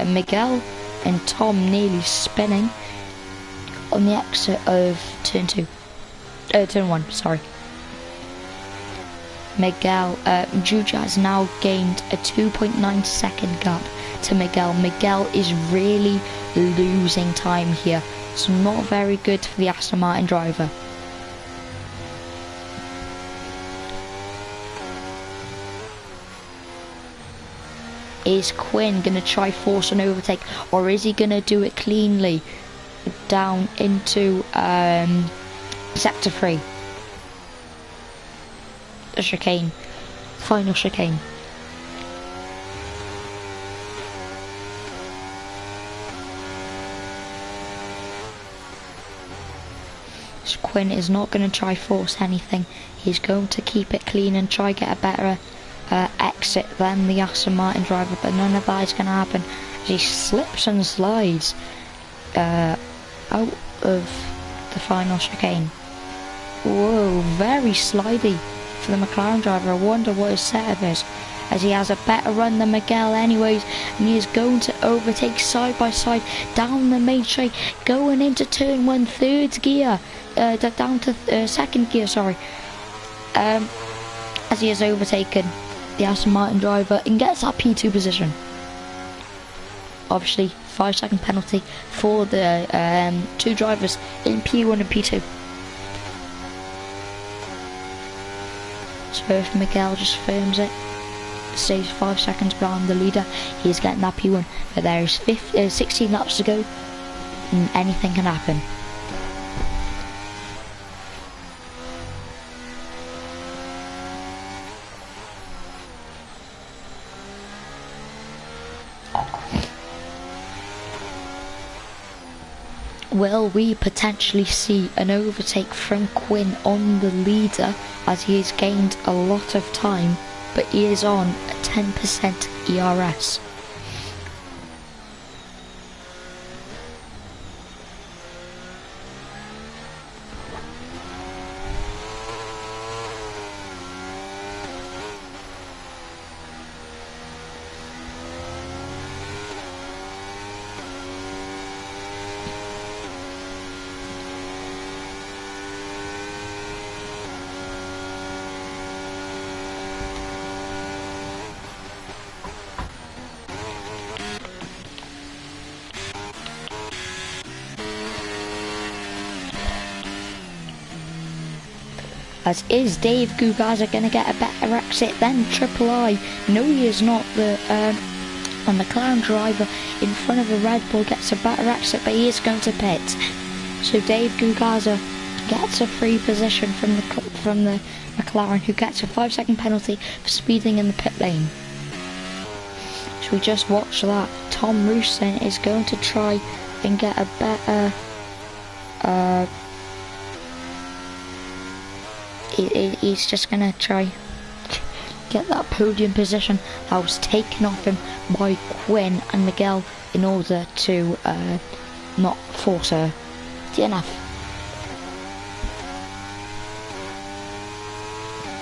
Miguel, and Tom nearly spinning on the exit of turn 1, sorry. Miguel, Juja has now gained a 2.9 second gap to Miguel. Miguel is really losing time here. It's not very good for the Aston Martin driver. Is Quinn going to try force an overtake, or is he going to do it cleanly down into sector 3? The chicane, final chicane. So Quinn is not going to try force anything. He's going to keep it clean and try get a better exit than the Aston Martin driver, but none of that is going to happen as he slips and slides out of the final chicane. Whoa, very slidey for the McLaren driver. I wonder what his setup is, as he has a better run than Miguel anyways, and he is going to overtake side by side down the main straight, going into turn 1, third gear, down to second gear, sorry, as he has overtaken the Aston Martin driver and gets that P2 position. Obviously 5-second penalty for the 2 drivers in P1 and P2. So if Miguel just firms it, stays 5 seconds behind the leader, he's getting that P1. But there is 16 laps to go, and anything can happen. Will we potentially see an overtake from Quinn on the leader, as he has gained a lot of time, but he is on a 10% ERS? As is Dave Gugaza going to get a better exit than Triple I? No, he is not. The McLaren driver in front of the Red Bull gets a better exit, but he is going to pit. So Dave Gugaza gets a free position from the McLaren, who gets a 5-second penalty for speeding in the pit lane. So we just watched that. Tom Rooston is going to try and get a better he's just going to try get that podium position that was taken off him by Quinn and Miguel in order to not force a DNF.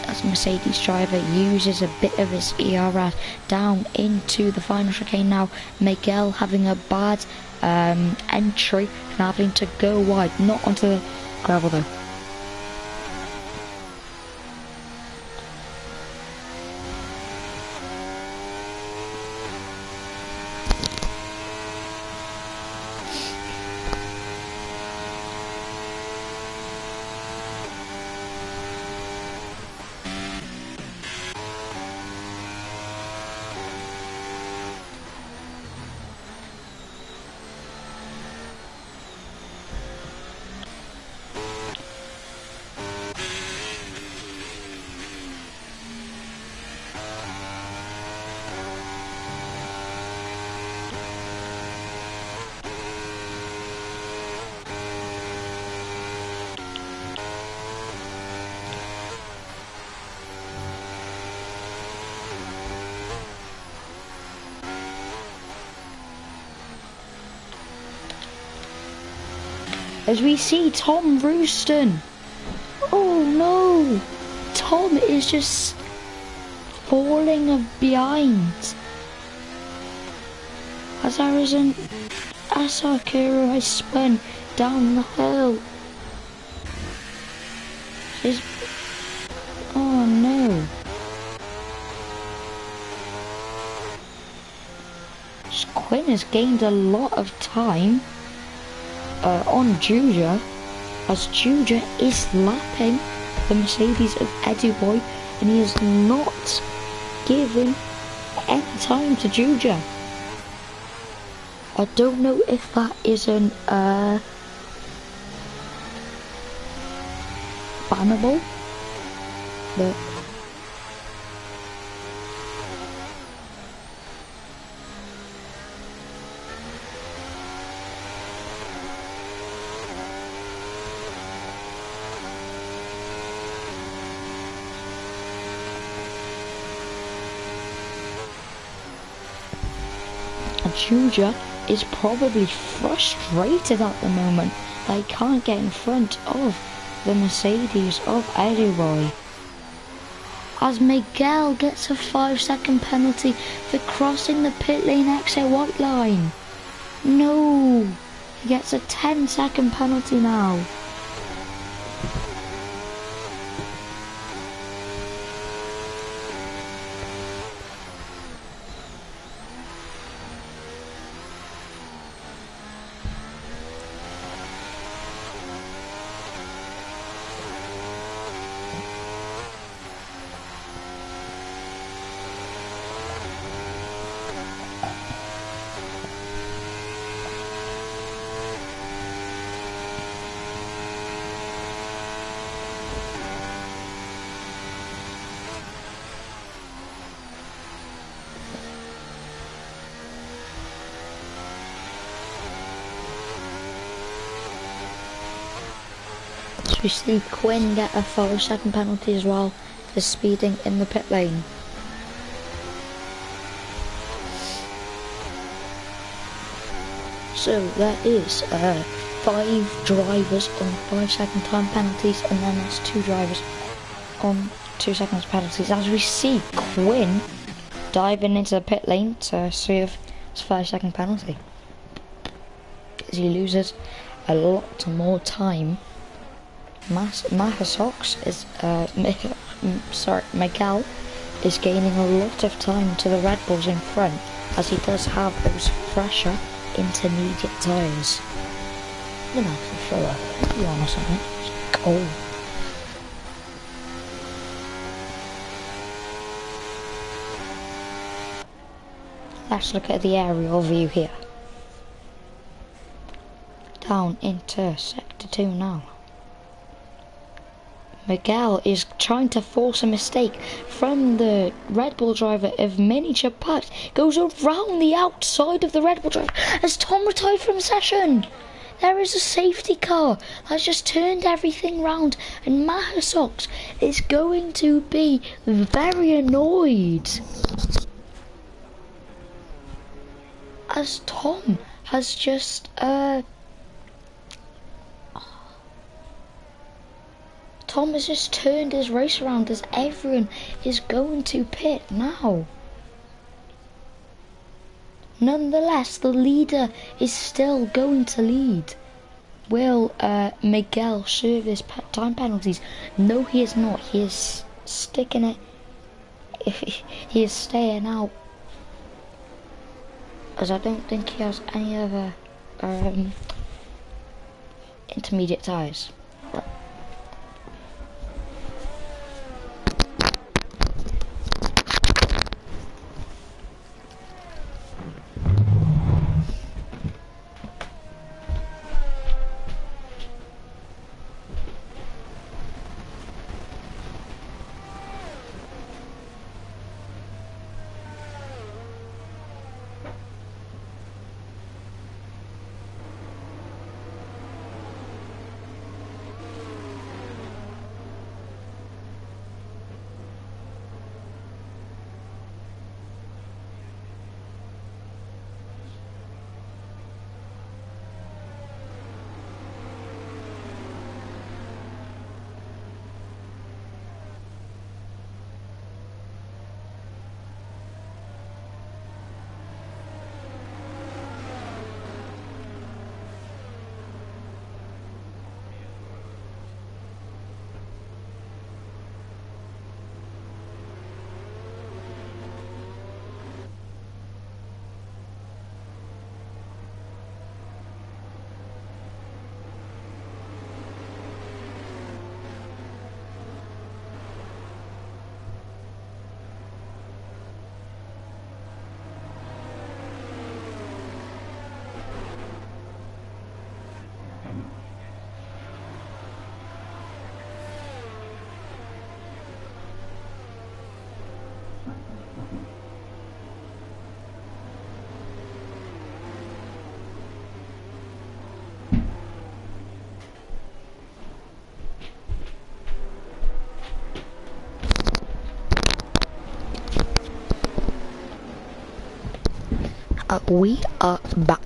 As Mercedes driver uses a bit of his ERS down into the final chicane now. Miguel having a bad entry and having to go wide, not onto the gravel though. as we see Tom Rooston. Oh no! Tom is just falling behind. As Asakura has spun down the hill. Oh no. Quinn has gained a lot of time on Juja, as Juja is lapping the Mercedes of Eddie Boy, and he is not giving any time to Juja. I don't know if that is an bannable, but Juja is probably frustrated at the moment that he can't get in front of the Mercedes of Eddie Boy. As Miguel gets a 5-second penalty for crossing the pit lane exit white line. No, he gets a 10-second penalty now. We see Quinn get a 5-second penalty as well for speeding in the pit lane. So there is 5 drivers on 5-second time penalties, and then there's 2 drivers on 2 seconds penalties. As we see Quinn diving into the pit lane to serve his 5-second penalty, as he loses a lot more time. Miguel is gaining a lot of time to the Red Bulls in front, as he does have those fresher intermediate tyres. I'm gonna have to throw a hoodie on or something. It's cold. Let's look at the aerial view here. Down into sector 2 now. Miguel is trying to force a mistake from the Red Bull driver of miniature parts. Goes around the outside of the Red Bull driver as Tom retired from the session. There is a safety car that's just turned everything round, and Mahasox is going to be very annoyed as Tom has just Tom has just turned his race around, as everyone is going to pit now. Nonetheless, the leader is still going to lead. Will Miguel serve his time penalties? No, he is not. He is sticking it. He is staying out, as I don't think he has any other intermediate tyres. we are back.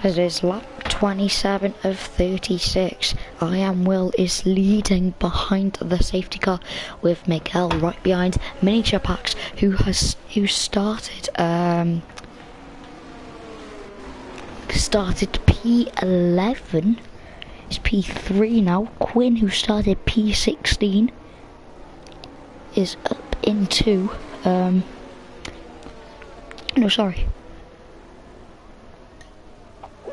It is lap 27 of 36. I Am Will is leading behind the safety car with Miguel right behind. Miniature Pax, who started P11, is P3 now. Quinn, who started P16, is up into no, sorry.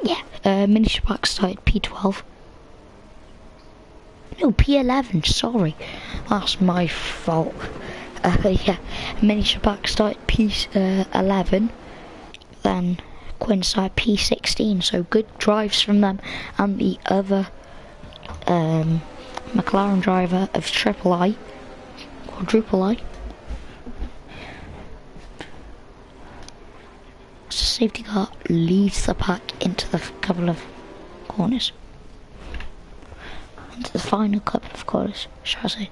Yeah, Miniature Pax started P12. No, P11, sorry. That's my fault. Yeah, Miniature Pax started P11. Then Quinn started P16, so good drives from them. And the other McLaren driver of quadruple I. Safety car leads the pack into the couple of corners. Into the final couple of corners, shall I say.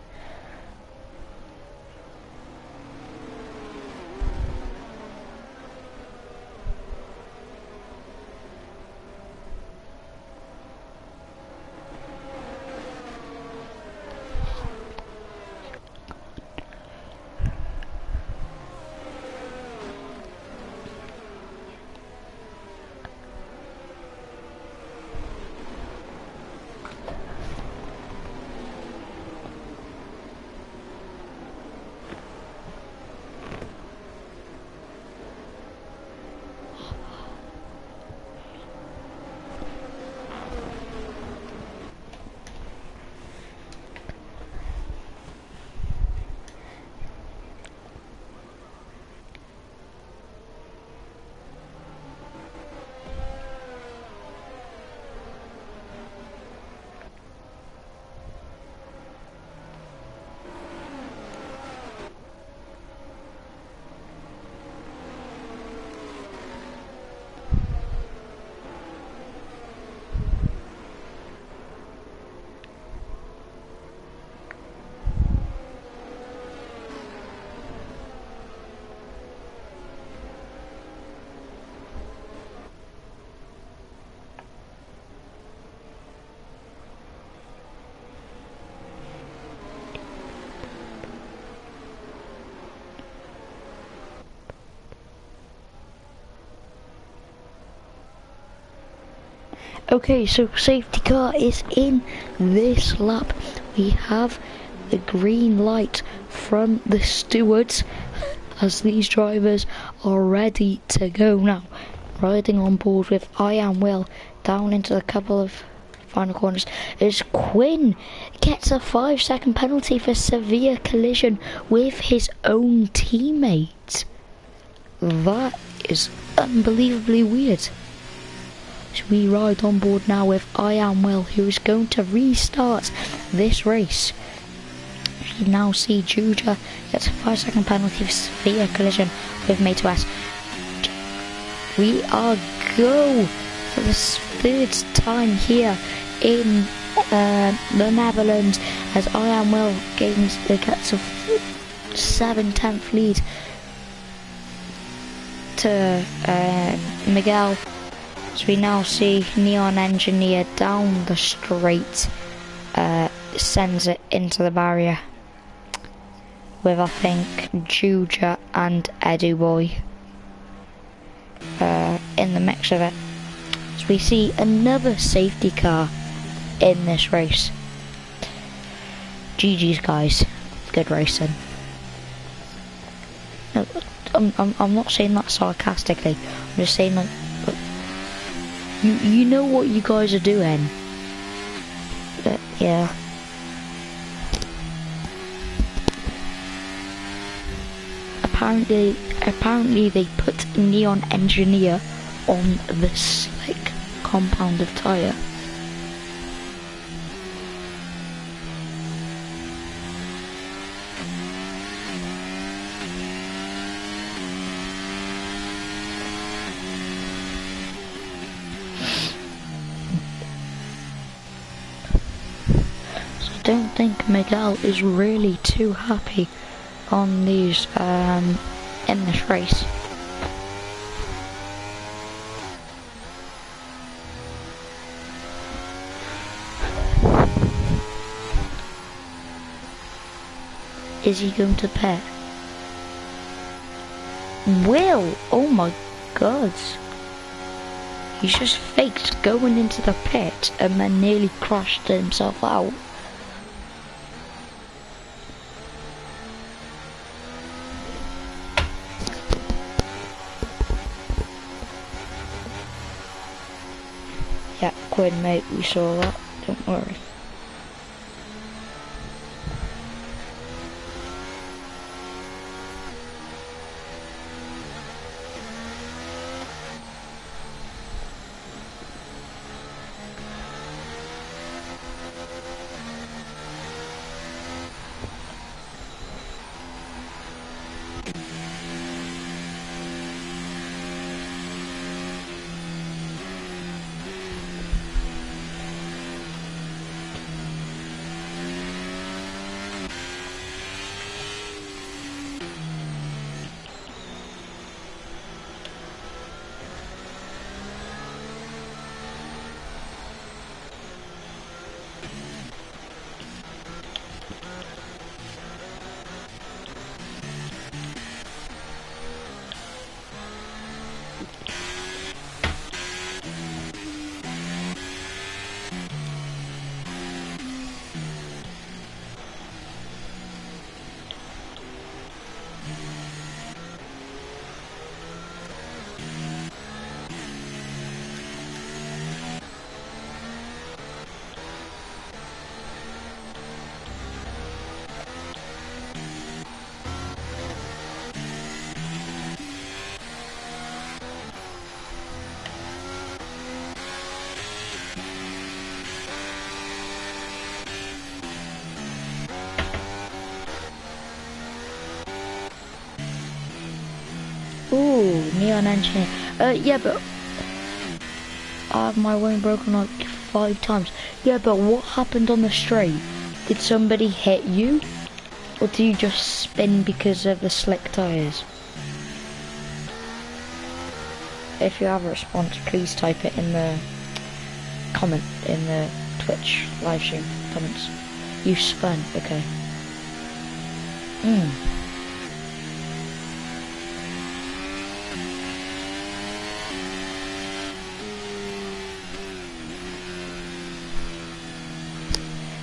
Okay, so safety car is in this lap. We have the green light from the stewards as these drivers are ready to go now. Riding on board with I Am Will down into a couple of final corners as Quinn gets a 5-second penalty for severe collision with his own teammate. That is unbelievably weird. So we ride on board now with I Am Will, who is going to restart this race. You now see Juja gets a 5-second penalty for severe collision with Mate West. We are go for the third time here in the Netherlands as I Am Will gets a 7/10 lead to Miguel. So we now see Neon Engineer down the straight, sends it into the barrier with I think Juja and Edu Boy in the mix of it. So we see another safety car in this race. GG's guys, good racing. No, I'm not saying that sarcastically. I'm just saying like, you know what you guys are doing. Yeah. Apparently they put Neon Engineer on the slick compound of tyre. think Miguel is really too happy on these in this race. Is he going to the pit? Will! Oh my god. He's just faked going into the pit and then nearly crashed himself out. Yeah, Quinn mate, we saw that, don't worry. Ooh, neon engineer. Yeah, but I have my wing broken like 5 times. Yeah, but what happened on the straight? Did somebody hit you? Or do you just spin because of the slick tyres? If you have a response, please type it in the comment, in the Twitch live stream comments. You spun, okay.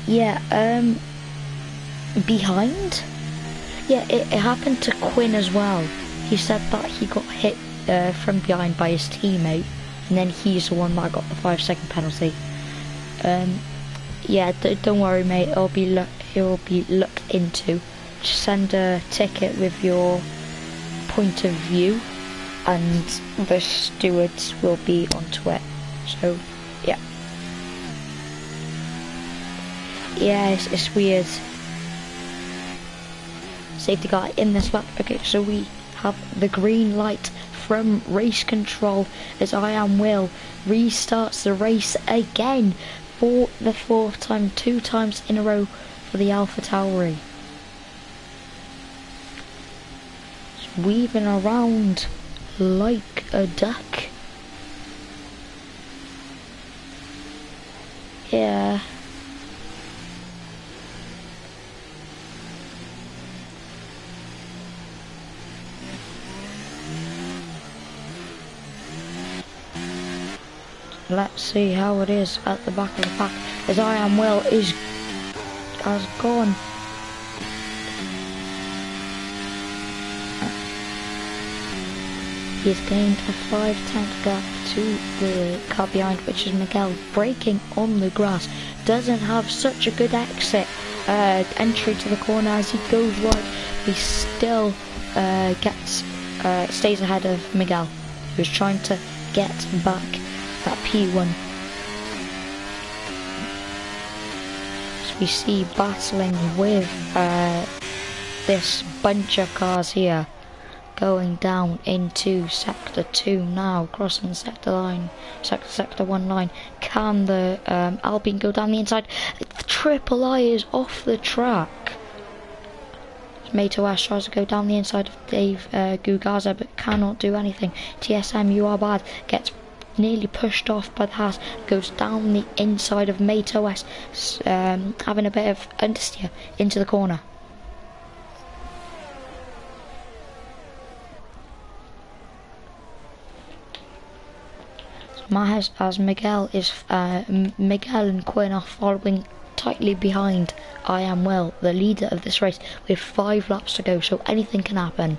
Yeah, behind? Yeah, it happened to Quinn as well. He said that he got hit from behind by his teammate, and then he's the one that got the 5-second penalty. Yeah, don't worry mate, it'll be looked into. Just send a ticket with your point of view, and the stewards will be onto it. So, yeah. Yeah, it's weird. Safety car in this lap. Okay, so we have the green light from race control as I Am Will restarts the race again for the 4th time, 2 times in a row for the Alpha Tauri. It's weaving around like a duck. Yeah. Let's see how it is at the back of the pack as I Am Will has gone. He's gained a 5-tenth gap to the car behind, which is Miguel, braking on the grass. Doesn't have such a good exit entry to the corner as he goes wide. He still stays ahead of Miguel, who's trying to get back that P1. So we see battling with this bunch of cars here, going down into sector 2 now, crossing the sector 1 line. Can the Alpine go down the inside? Triple I is off the track. Mato Ash tries to go down the inside of Dave Gugaza but cannot do anything. TSM, you are bad, gets nearly pushed off by the Haas, goes down the inside of Mato S, having a bit of understeer into the corner. Mahez as Miguel and Quinn are following tightly behind I Am Will, the leader of this race, with 5 laps to go, so anything can happen.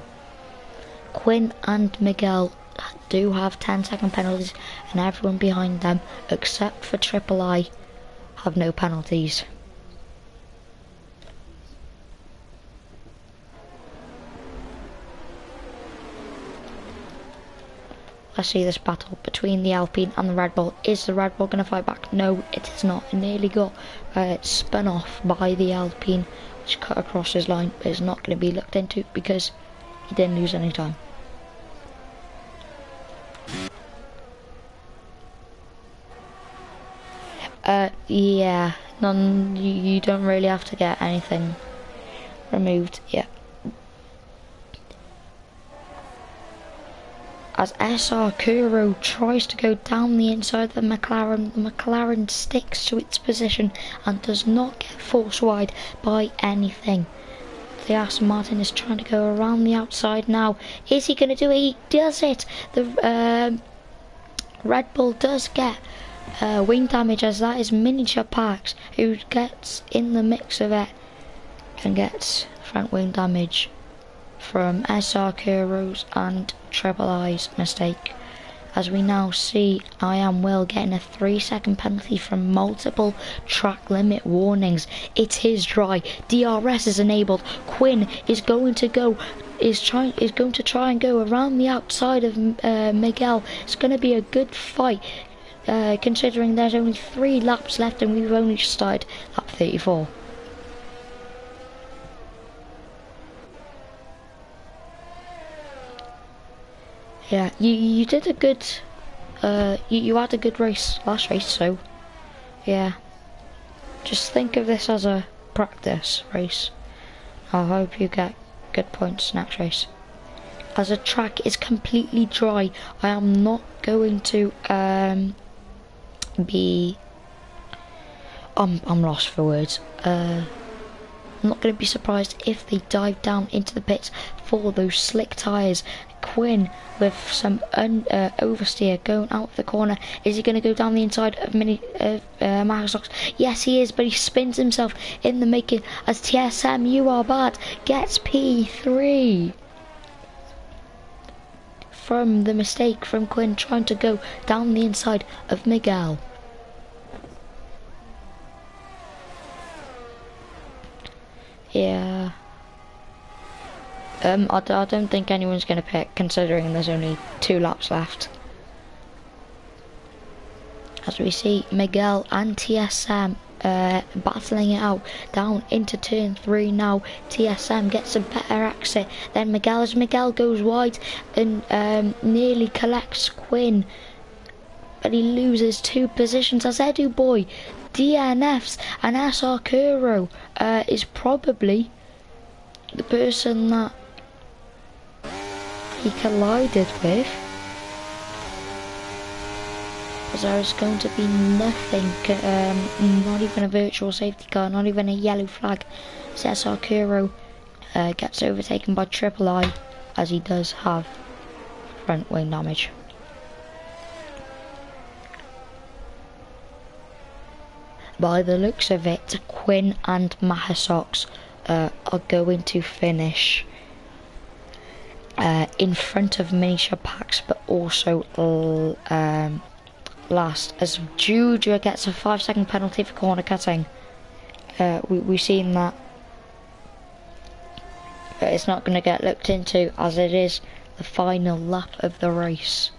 Quinn and Miguel do have 10-second penalties, and everyone behind them, except for Triple I, have no penalties. Let's see this battle between the Alpine and the Red Bull. Is the Red Bull going to fight back? No, it is not. It nearly got spun off by the Alpine, which cut across his line, but is not going to be looked into because he didn't lose any time. Yeah, you don't really have to get anything removed yet. As SR Kuro tries to go down the inside of the McLaren sticks to its position and does not get forced wide by anything. The Aston Martin is trying to go around the outside now. Is he going to do it? He does it! The Red Bull does get wing damage, as that is Miniature Parks who gets in the mix of it and gets front wing damage from SR Kuro's and Triple I's mistake. As we now see I Am Will getting a 3-second penalty from multiple track limit warnings. It is dry. DRS is enabled. Quinn is going to try and go around the outside of Miguel. It's going to be a good fight, considering there's only 3 laps left and we've only just started lap 34. Yeah, you did a good, you had a good race last race, so yeah, just think of this as a practice race. I hope you get good points next race. As the track is completely dry, I am not going to I'm lost for words. I'm not going to be surprised if they dive down into the pits for those slick tyres. Quinn with some oversteer going out of the corner. Is he going to go down the inside of Microsoft? Yes, he is, but he spins himself in the making as TSM, you are bad, gets P3 from the mistake from Quinn trying to go down the inside of Miguel. Yeah. I don't think anyone's going to pick, considering there's only 2 laps left. As we see Miguel and TSM battling it out down into turn 3 now. TSM gets a better exit than Miguel as Miguel goes wide and nearly collects Quinn, but he loses 2 positions as Edu Boy DNFs, and SR Kuro is probably the person that he collided with, because there is going to be nothing, not even a virtual safety car, not even a yellow flag. SR Kuro gets overtaken by Triple I, as he does have front wing damage. By the looks of it, Quinn and Mahasox are going to finish in front of Miniature Packs, but also last, as Juju gets a 5-second penalty for corner cutting. We've seen that, but it's not going to get looked into as it is the final lap of the race.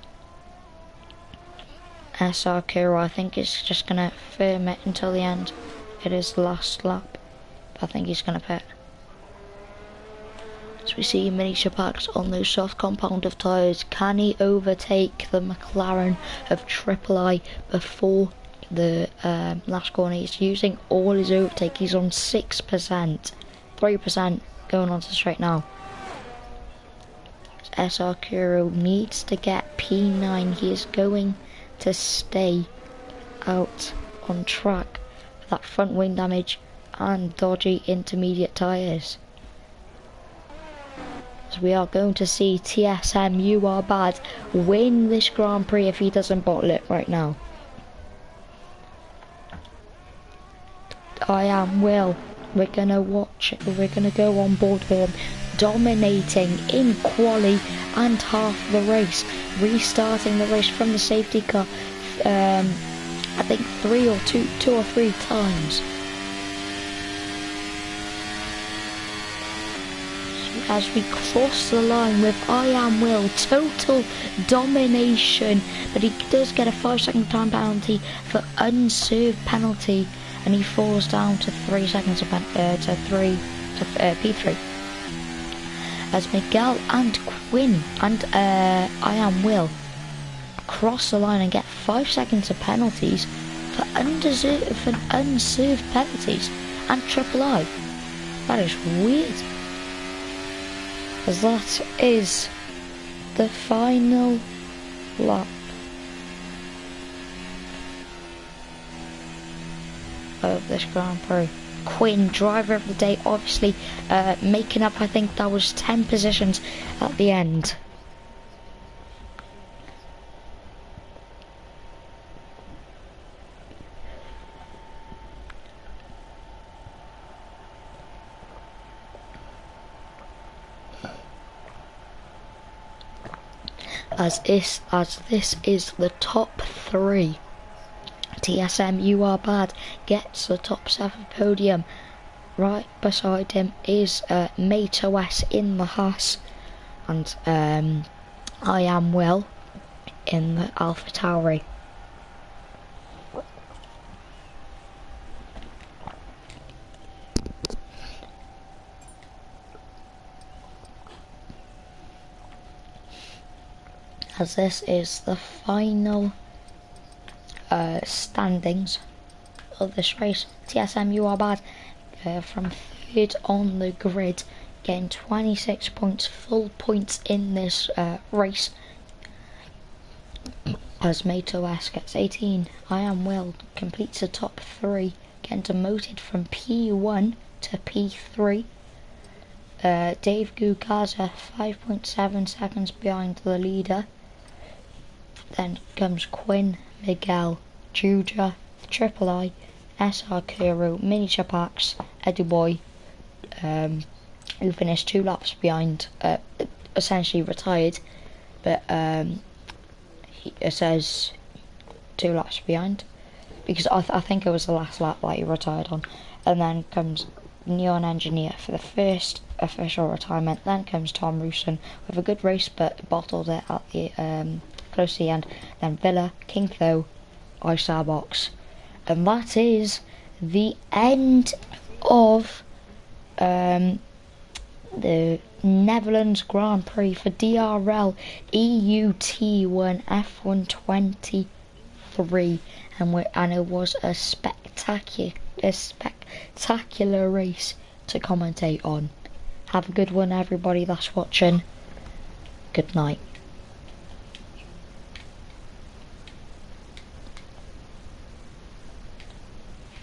SR Kuro, I think, is just going to firm it until the end. It is the last lap, but I think he's going to pit. As we see Miniature Packs on those soft compound of tyres, can he overtake the McLaren of Triple I before the last corner. He's using all his overtake. He's on 6%, 3% going on to straight now. SR Kuro needs to get P9. He is going to stay out on track for that front wing damage and dodgy intermediate tyres. So we are going to see TSM You Are Bad win this Grand Prix if he doesn't bottle it right now. I am Will. We're gonna watch it. We're gonna go on board with him, dominating in quali and half the race, restarting the race from the safety car. I think two or three times. As we cross the line with I Am Will, total domination, but he does get a 5-second time penalty for unserved penalty, and he falls down to 3 seconds of P3. As Miguel and Quinn and I Am Will cross the line and get 5 seconds of penalties for unserved penalties and triple I. That is weird. As that is the final lap of this Grand Prix. Quinn, driver of the day, obviously making up, I think that was 10 positions at the end. As this is the top 3. TSM You Are Bad gets the top 7 podium. Right beside him is Mate OS in the Haas, and I Am Will in the Alpha Tauri. As this is the final standings of this race. TSM You Are Bad from 3rd on the grid, getting 26 points, full points in this race. As Mate OS gets 18. I Am Will completes the top 3, getting demoted from P1 to P3. Dave Gugaza 5.7 seconds behind the leader. Then comes Quinn, Miguel, Juja, Triple I, SR Kuro, Miniature Packs, Eddie Boy, who finished 2 laps behind, essentially retired, but it says 2 laps behind, because I think it was the last lap that he retired on. And then comes Neon Engineer for the first official retirement. Then comes Tom Rusin with a good race, but bottled it at the close to the end. Then Villa, King Flo, iStar Box, and that is the end of the Netherlands Grand Prix for DRL EUT1 F123, and it was a spectacular race to commentate on. Have a good one, everybody that's watching. Good night.